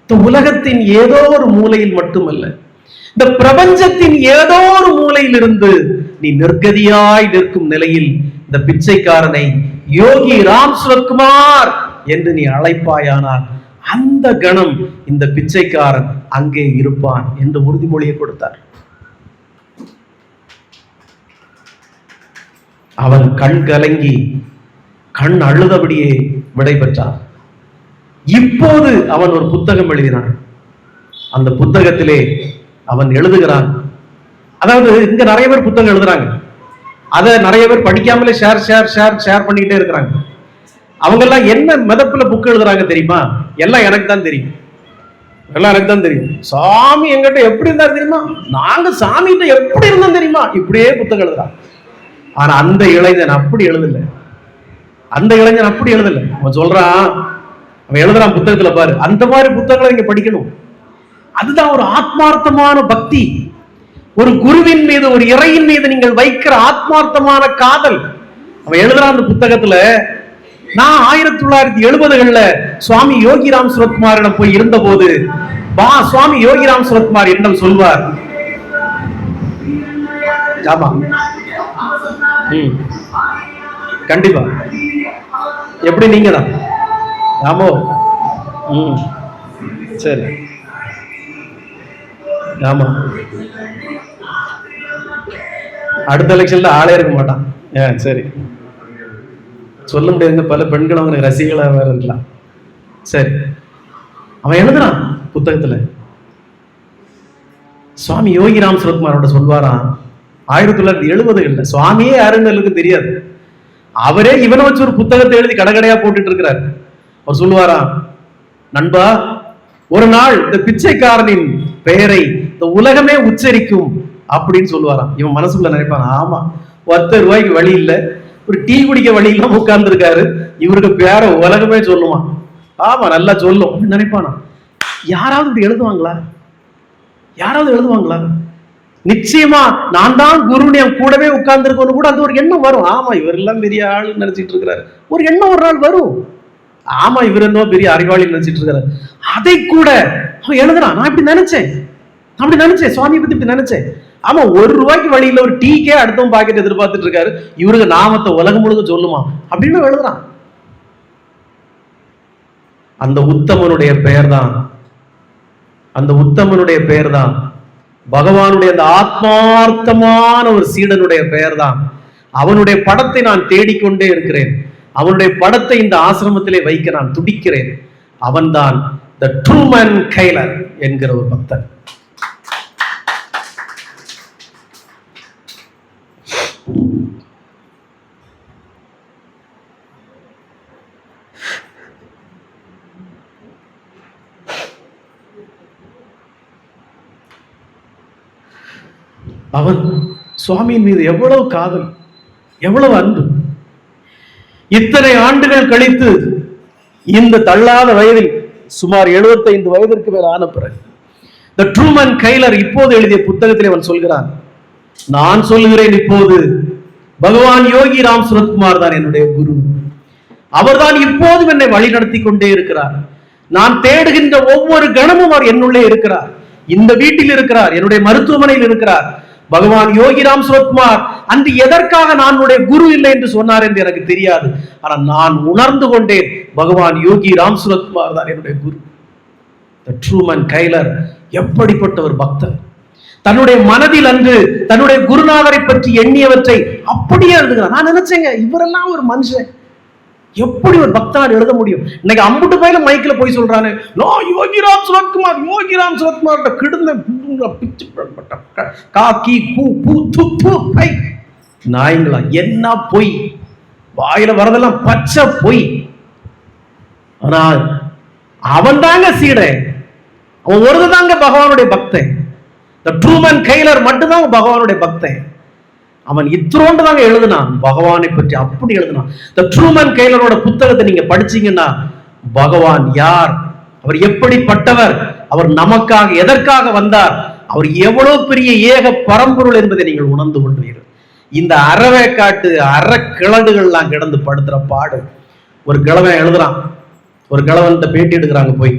இந்த உலகத்தின் ஏதோ ஒரு மூலையில் மட்டுமல்ல, இந்த பிரபஞ்சத்தின் ஏதோ ஒரு மூலையில் இருந்து நீ நிர்கதியாய் நிற்கும் நிலையில் இந்த பிச்சைக்காரனை யோகி ராம் சுரத்குமார் என்று நீ அழைப்பாயானால் அந்த கணம் இந்த பிச்சைக்காரன் அங்கே இருப்பான் என்று உறுதிமொழியை கொடுத்தார். அவன் கண் கலங்கி கண் அழுதபடியே விடை பெற்றான். இப்போது அவன் ஒரு புத்தகம் எழுதினான். அந்த புத்தகத்திலே அவன் எழுதுகிறான், அதாவது இங்க நிறைய பேர் புத்தகம் எழுதுறாங்க, அதை நிறைய பேர் படிக்காமலே ஷேர் பண்ணிக்கிட்டே இருக்கிறாங்க. அவங்க எல்லாம் என்ன மெதப்புல புக் எழுதுறாங்க தெரியுமா? எல்லாம் எனக்கு தான் தெரியும், எல்லாம் எனக்கு தான் தெரியும். சாமி எங்கிட்ட எப்படி இருந்தாரு தெரியுமா, நாங்க சாமி கிட்ட எப்படி இருந்தோம் தெரியுமா, இப்படியே புத்தகம் எழுதுறான். ஆனா அந்த இளைஞன் அப்படி எழுதல, அந்த இளைஞன் அப்படி எழுதல. அவன் சொல்றான், அவன் எழுதுறான் புத்தகத்துல பாரு, அந்த மாதிரி புத்தகங்களை நீங்க படிக்கணும். அதுதான் ஒரு ஆத்மார்த்தமான பக்தி, ஒரு குருவின் மீது, ஒரு இறையின் மீது நீங்கள் வைக்கிற ஆத்மார்த்தமான காதல். அவன் எழுதுறான் அந்த புத்தகத்துல, நான் 1970 சுவாமி யோகிராம் சுரத்குமாரிடம் போய் இருந்த போது சுவாமி யோகிராம் சுரத்குமார் என்னிடம் சொல்வார், ஆமா கண்டிப்பா, எப்படி நீங்க தான், ஆமோ சரி, ஆமா, அடுத்த எலெக்ஷன்ல ஆளே இருக்க மாட்டான். சரி, சொல்ல முடியாது, பல பெண்கள் அவனுக்கு ரசிகளா வேற இருக்கலாம். சரி, அவன் எழுதுறான் புத்தகத்துல, சுவாமி யோகிராம் சுரத்குமாரோட சொல்வாராம், 1970 சுவாமியே யாருன்னு தெரியாது, அவரே இவனை வச்சு ஒரு புத்தகத்தை எழுதி கடைக்கடையா போட்டுட்டு இருக்கிறார். அவர் சொல்லுவாராம், நண்பா, ஒரு நாள் இந்த பிச்சைக்காரனின் பெயரை இந்த உலகமே உச்சரிக்கும் அப்படின்னு சொல்லுவாராம். இவன் மனசுக்குள்ள நினைப்பான், ஆமா, 10 ரூபாய்க்கு வழி இல்லை, ஒரு டீ குடிக்க வழி இல்லாம உட்கார்ந்து இருக்காரு, இவருக்கு பேர உலகமே சொல்லுவான், ஆமா நல்லா சொல்லும் நினைப்பானா. யாராவது இப்படி எழுதுவாங்களா? யாராவது எழுதுவாங்களா? நிச்சயமா நான் தான் குருன்னு என் கூடவே உட்கார்ந்து இருக்கணும் கூட அந்த ஒரு எண்ணம் வரும். ஆமா, இவர் எல்லாம் பெரிய ஆளு நினைச்சிட்டு இருக்கிறாரு, ஒரு எண்ணம் ஒரு நாள் வரும். ஆமா, இவர் என்ன பெரிய அறிவாளி நினைச்சிட்டு இருக்காரு. அதை கூட அவன் எழுதுறான், நான் இப்படி நினைச்சேன், அப்படி நினைச்சேன், சுவாமியை பத்தி இப்படி நினைச்சேன். ஆமா, 1 ரூபாய்க்கு வழியில ஒரு டீக்கே அடுத்தவன் பாக்கெட் எதிர்பார்த்துட்டு இருக்காரு, இவருக்கு நாமத்தை உலகம் முழுக்க சொல்லுமா அப்படின்னு எழுதுறான். அந்த உத்தமனுடைய பெயர் தான், அந்த உத்தமனுடைய பெயர் தான் பகவானுடைய அந்த ஆத்மார்த்தமான ஒரு சீடனுடைய பெயர் தான். அவனுடைய படத்தை நான் தேடிக்கொண்டே இருக்கிறேன், அவனுடைய படத்தை இந்த ஆசிரமத்திலே வைக்க நான் துடிக்கிறேன். அவன்தான் த ட்ரூமன் கைலர் என்கிற ஒரு பக்தன். அவன் சுவாமியின் மீது எவ்வளவு காதல், எவ்வளவு அன்பு. இத்தனை ஆண்டுகள் கழித்து இந்த தள்ளாத வயதில் சுமார் 75 வயதிற்கு மேல் ஆன பிறகு த ட்ரூமன் கைலர் இப்போது எழுதிய புத்தகத்தில் அவன் சொல்கிறான், நான் சொல்லுகிறேன், இப்போது பகவான் யோகி ராம் சுரத்குமார் தான் என்னுடைய குரு. அவர்தான் இப்போதும் என்னை வழி நடத்தி கொண்டே இருக்கிறார். நான் தேடுகின்ற ஒவ்வொரு கணமும் அவர் என்னுள்ளே இருக்கிறார். இந்த வீட்டில் இருக்கிறார், என்னுடைய மருத்துவமனையில் இருக்கிறார். பகவான் யோகிராம் சுரத்குமார் அன்று எதற்காக நான் குரு இல்லை என்று சொன்னார் என்று எனக்கு தெரியாது. ஆனால் நான் உணர்ந்து கொண்டேன், பகவான் யோகி ராம் சுரத்குமார் தான் என்னுடைய குரு. ட்ரூமன் கைலர் எப்படிப்பட்ட ஒரு பக்தர்! தன்னுடைய மனதில் அன்று தன்னுடைய குருநாதரை பற்றி எண்ணியவற்றை அப்படியே எழுதுகிறார். நான் நினைச்சேங்க, இவரெல்லாம் ஒரு மனுஷன், எப்படி ஒரு பக்தனார் எழுத முடியும்? இன்னைக்கு அம்புட்டு பயில மைக்கில் போய் சொல்றானு, யோகிராம் சுரத்குமார், யோகிராம் சுரத்குமார் கிடுந்த காக்கி கூ பூ துப்பு பை நாய்ங்களா, என்ன பொய்! வாயில வரதெல்லாம் பச்சை பொய். ஆனால் அவன் தாங்க சீடை, அவன் ஒருதாங்க பகவானுடைய பக்தன். ட்ரூமன் கைலர் மட்டும்தான் பகவானுடைய பக்தன். அவன் இத்தோண்டு தாங்க எழுதினான், பகவானை பற்றி அப்படி எழுதினான். ட்ரூமன் கைலரோட புத்தகத்தை நீங்க படிச்சீங்கன்னா, பகவான் யார், அவர் எப்படிப்பட்டவர், அவர் நமக்காக எதற்காக வந்தார், அவர் எவ்வளவு பெரிய ஏக பரம்பொருள் என்பதை நீங்கள் உணர்ந்து கொள்வீர்கள். இந்த அறவேக்காட்டு அறக்கிழடுகள்லாம் கிடந்து படுத்துற பாடு. ஒரு கிழவன் எழுதுறான், ஒரு கிழவன் பேட்டி எடுக்கிறாங்க போய்.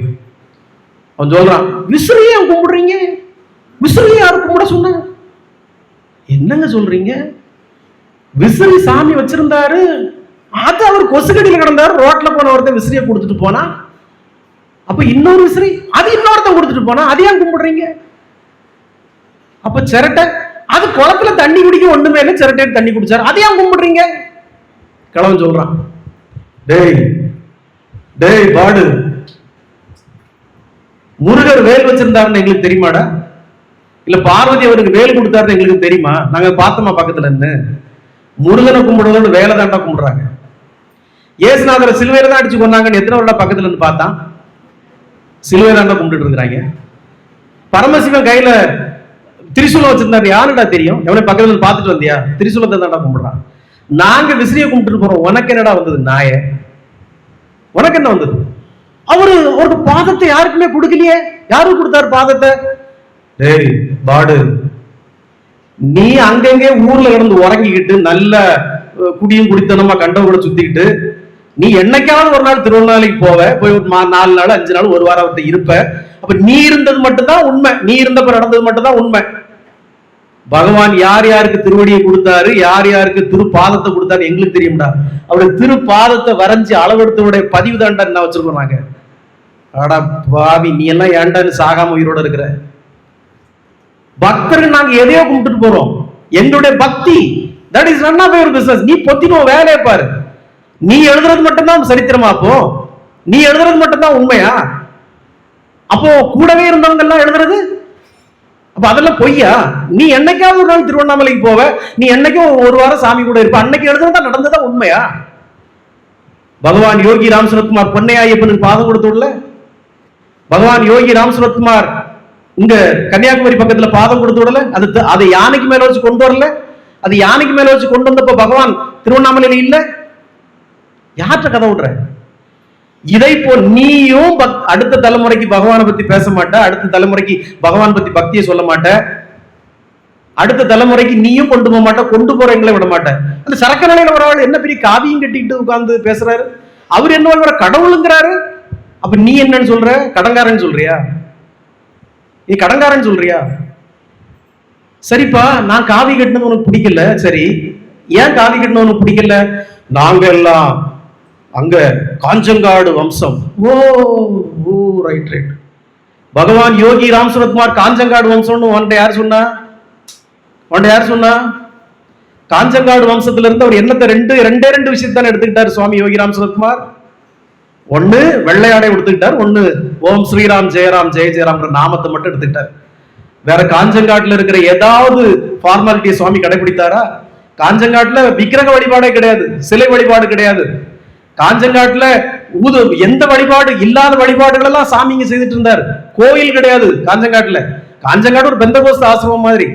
அவன் சொல்றான், விசிறியே கும்பிடுறீங்க, விசிறியை யாரு கும்பிட சொன்னாங்க? என்னங்க சொல்றீங்க? விசிறி சாமி வச்சிருந்தாரு, அது அவர் கொசுக்கடியில் கிடந்தாரு, ரோட்ல போன ஒருத்தன் விசிறியை கொடுத்துட்டு போனா, அப்ப இன்னொரு விசிறி அது இன்னொருத்தன் கொடுத்துட்டு போனா, அது ஏன் கும்பிடுறீங்க? அப்ப சிரட்டை, அது குளத்துல தண்ணி குடிக்க ஒண்ணுமே இல்லை, சிரட்டை தண்ணி குடிச்சாரு, அது ஏன் கும்பிடுறீங்க? கிழவன் சொல்றான், டேய் டேய் பாடு, முருகர் வேல் வச்சிருந்தாருன்னு எங்களுக்கு தெரியுமாடா? இல்ல பார்வதி அவருக்கு வேல் கொடுத்தாருன்னு எங்களுக்கு தெரியுமா? நாங்க பார்த்தோமா பக்கத்துல இருந்து? முருகனை கும்பிடுறதோட வேலை தாண்டா கும்பிடுறாங்க. ஏசுநாதரை சிலுவையில தான் அடிச்சு கொண்டாங்கன்னு எத்தனை வருடம் பக்கத்துல இருந்து பார்த்தான்? சிலுவை தாண்டா கும்பிட்டு இருக்கிறாங்க. பரமசிவன் கையில திரிசூலம் வச்சிருந்தாரு, யாருடா தெரியும்? எவனை பக்கத்துல இருந்து பார்த்துட்டு வந்தியா? திரிசூலத்தை தாண்டா கும்பிடுறான். நாங்க விசிறியை கும்பிட்டு போறோம், உனக்கு என்னடா வந்தது நாய? உனக்கு என்ன வந்தது? அவரு ஒரு பாதத்தை யாருக்குமே கொடுக்கலையே. யாரும் கொடுத்தாரு பாதத்தை? டேய் பாடு, நீ அங்கங்கே ஊர்ல கிடந்து உறங்கிக்கிட்டு நல்ல குடியும் குடித்தனமா கண்டவங்களை சுத்திக்கிட்டு, நீ என்னைக்காவது ஒரு நாள் திருவண்ணாமலைக்கு போய் ஒரு 4 நாள் 5 நாள் ஒரு வாரம் இருப்ப. அப்ப நீ இருந்தது மட்டும்தான் உண்மை, நீ இருந்தப்ப நடந்தது மட்டும்தான் உண்மை. பகவான் யார் யாருக்கு திருவடியை கொடுத்தாரு, யார் யாருக்கு திருப்பாதத்தை கொடுத்தாரு எங்களுக்கு தெரியும்டா. அவருடைய திருப்பாதத்தை வரைஞ்சி அளவெடுத்தவருடைய பதிவு தாண்டா என்ன வச்சிருக்கோம் நாங்க. ஆடா பாவி, நீ எல்லாம் ஏண்டான்னு சாகாம உயிரோட இருக்கிற பக்தர்கள் நாங்க எதையோ கும்பிட்டு போறோம். எங்களுடைய பக்தி that is none of your business. நீ பொத்தினோ வேலையை பாரு. நீ எழுதுறது மட்டும்தான் சரித்திரமா? அப்போ நீ எழுதுறது மட்டும்தான் உண்மையா? அப்போ கூடவே இருந்தவங்க எல்லாம் எழுதுறது அப்ப அதெல்லாம் பொய்யா? நீ என்னைக்காவது ஒரு நாள் திருவண்ணாமலைக்கு போவ, நீ என்னைக்கும் ஒரு வாரம் சாமி கூட இருப்ப, அன்னைக்கு எழுதுறதா நடந்ததா உண்மையா? பகவான் யோகி ராம் சுரத்குமார் பொன்னையாயப்பனுக்கு பாதம் கொடுத்துடல? பகவான் யோகி ராம் சுரத்குமார் இங்க கன்னியாகுமரி பக்கத்துல பாதம் கொடுத்து விடல? அதை யானைக்கு மேல வச்சு கொண்டு வரல? அது யானைக்கு மேல வச்சு கொண்டு வந்தப்ப பகவான் திருவண்ணாமலையில இல்ல? யார்கிட்ட கதை விடுற? இதை போல் நீயும் அடுத்த தலைமுறைக்கு பகவானை பத்தி பேச மாட்ட, அடுத்த தலைமுறைக்கு பகவான் பத்தி பக்தியை சொல்ல மாட்ட, அடுத்த தலைமுறைக்கு நீயும் கொண்டு போக மாட்ட, கொண்டு போற எங்களை விட மாட்ட. அந்த சரக்கு நிலையில வரவாள் என்ன பெரிய காவியும் கட்டிட்டு உட்கார்ந்து பேசுறாரு. அவர் என்ன கடவுளுங்கிறாரு. அப்ப நீ என்னன்னு சொல்ற? கடங்காரன் சொல்றியா? நீ கடங்காரன் சொல்றியா? சரிப்பா, நான் காவி கட்டினது உனக்கு பிடிக்கல. சரி, ஏன் காவி கட்டினது உனக்கு பிடிக்கல? நாங்க எல்லாம் அங்க காஞ்சங்காடு வம்சம். ஓ ஓ ரைட் ரைட். பகவான் யோகி ராம் சுரத்குமார் காஞ்சங்காடு வம்சம்னு உன்கிட்ட யார் சொன்னா? காஞ்சங்காடு வம்சத்துல இருந்து அவர் என்னத்தை ரெண்டே விஷயத்தான் எடுத்துக்கிட்டாரு சுவாமி யோகி ராம் சுரத்குமார். ஒண்ணு வெள்ளையாடை எடுத்துக்கிட்டார், ஒண்ணு ஓம் ஸ்ரீராம் ஜெயராம் ஜெய ஜெயராம் நாமத்தை மட்டும் எடுத்துக்கிட்டார். வேற காஞ்சங்காட்டுல இருக்கிற ஏதாவது ஃபார்மாலிட்டியை சுவாமி கடைபிடித்தாரா? காஞ்சங்காட்டுல விக்கிரக வழிபாடே கிடையாது, சிலை வழிபாடு கிடையாது. காஞ்சங்காட்டுல எந்த வழிபாடு இல்லாத வழிபாடுகள் எல்லாம் சாமிங்க செய்துட்டு இருந்தார். கோயில் கிடையாது காஞ்சங்காட்டுல. காஞ்சங்காடு ஒரு பெந்தகோஸ்து ஆசிரமம் மாதிரி.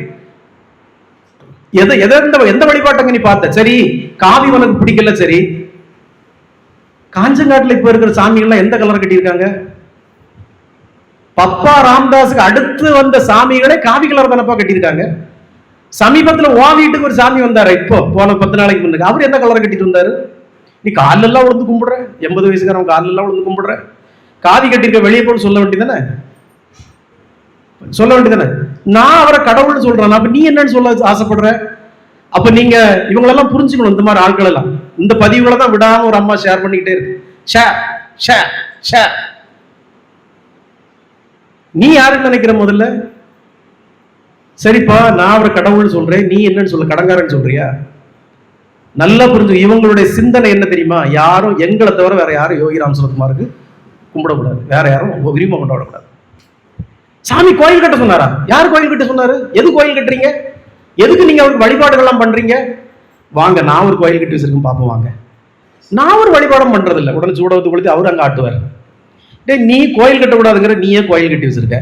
எந்த வழிபாட்டங்க நீ பார்த்த? சரி, காவி உனக்கு பிடிக்கல. சரி, காஞ்சங்காட்டுல இப்ப இருக்கிற சாமிகள்லாம் எந்த கலர் கட்டியிருக்காங்க? பப்பா ராம்தாஸுக்கு அடுத்து வந்த சாமிகளே காவி கலர் தானப்பா கட்டியிருக்காங்க. சமீபத்துல வீட்டுக்கு ஒரு சாமி வந்தாரு, இப்போ போன 10 நாளைக்கு முன்னாடி. அவர் எந்த கலர் கட்டிட்டு வந்தாரு? நீ காலெல்லாம் விழுந்து கும்பிடுற, 80 வயசுக்காரன் காலெல்லாம் விழுந்து கும்பிடுற, காவி கட்டிருக்க வெளியே போன்னு சொல்ல வேண்டியதானே, சொல்ல வேண்டியதானே. நான் அவரை கடவுள்னு சொல்றேன், அப்ப நீ என்னன்னு சொல்ல ஆசைப்படுற? அப்ப நீங்க இவங்களெல்லாம் புரிஞ்சுக்கணும். இந்த மாதிரி ஆட்கள் எல்லாம் இந்த பதிவுகளை தான் விடாம ஒரு அம்மா ஷேர் பண்ணிக்கிட்டே இருக்கு. நீ யாருன்னு நினைக்கிற? முதல்ல சரிப்பா, நான் அவரை கடவுள்னு சொல்றேன், நீ என்னன்னு சொல்ல, கடங்காரன்னு சொல்றியா? நல்லா புரிஞ்சு. இவங்களுடைய சிந்தனை என்ன தெரியுமா? யாரும் எங்களை தவிர வேற யாரும் யோகி ராம் சரத்குமாருக்கு கும்பிடக்கூடாது, வேற யாரும் உரிமை கொண்டாடக்கூடாது. சாமி கோயில் கட்ட சொன்னாரா? யார் கோயில் கட்ட சொன்னாரு? எது கோயில் கட்டுறீங்க? எதுக்கு நீங்க அவருக்கு வழிபாடுகள்லாம் பண்றீங்க? வாங்க, நான் ஒரு கோயில் கட்டி வச்சிருக்கேன், பாப்போம் வாங்க. நான் ஒரு வழிபாடும் பண்றது இல்லை. உடனே சூடகத்து கொளுத்தி அவரு அங்க ஆட்டுவார். நீ கோயில் கட்டக்கூடாதுங்கிற, நீயே கோயில் கட்டி வச்சிருக்க.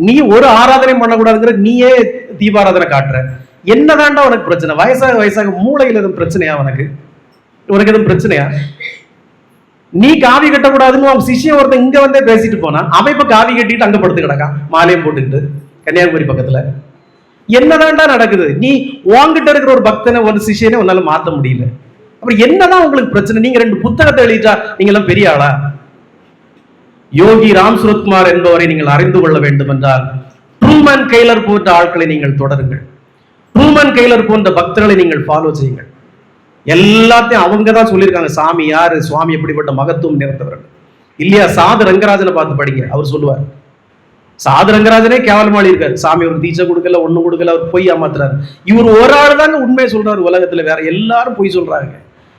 நீ ஒரு ஆராதனை பண்ணக்கூடாதுங்கிற, நீயே தீபாராதனை காட்டுற. என்னதான்டா உனக்கு பிரச்சனை? வயசாக வயசாக மூளையில் எதுவும் பிரச்சனையா உனக்கு? உனக்கு எதுவும் பிரச்சனையா? நீ காவி கட்டக்கூடாதுன்னு அவன் சிஷ்யம் ஒருத்தன் இங்க வந்தே பேசிட்டு போனா, அவன் இப்ப காவி கட்டிட்டு அங்க படுத்து கிடக்கான், மாலையும் போட்டுக்கிட்டு கன்னியாகுமரி பக்கத்துல. என்னதான்டா நடக்குது? நீ உன்கிட்ட இருக்கிற ஒரு பக்தனை, ஒரு சிஷியனை உன்னால மாத்த முடியல. அப்புறம் என்னதான் உங்களுக்கு பிரச்சனை? நீங்க 2 புத்தகத்தை எழுதிட்டா நீங்க எல்லாம் பெரிய ஆளா? யோகி ராம் சரத்குமார் என்பவரை நீங்கள் அறிந்து கொள்ள வேண்டும் என்றால் ட்ரூமன் கெய்லர் போன்ற ஆட்களை நீங்கள் தொடருங்கள். ட்ரூமன் கெய்லர் போன்ற பக்தர்களை நீங்கள் ஃபாலோ செய்யுங்கள். எல்லாத்தையும் அவங்க தான் சொல்லியிருக்காங்க. சாமி யாரு, சுவாமி எப்படிப்பட்ட மகத்துவம் நிறைந்தவர்கள் இல்லையா? சாது ரங்கராஜனை பார்த்து படிங்க, அவர் சொல்லுவார். சாது ரங்கராஜனே கேவலமாளி இருக்காரு. சாமி ஒரு தீட்சை கொடுக்கல, ஒண்ணு கொடுக்கல, அவர் பொய் ஏமாத்துறாரு. இவர் ஒரு ஆள் தாங்க உண்மையை சொல்றாரு. உலகத்துல வேற எல்லாரும் பொய் சொல்றாங்க.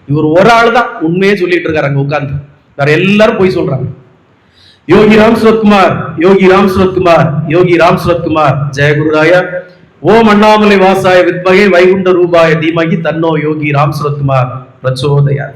இவர் ஒரு ஆள் தான் உண்மையே சொல்லிட்டு இருக்காரு அங்க உட்கார்ந்து. வேற எல்லாரும் பொய் சொல்றாங்க. யோகி ராம் சரத்குமார், யோகி ராம் சரத்குமார், யோகி ராம் சரத்குமார். ஜெய குருராய. ஓம் அண்ணாமலை வாசாய வித்மகே வைகுண்ட ரூபாய தீமகி தன்னோ யோகி ராம் சரத்குமார் பிரச்சோதயா.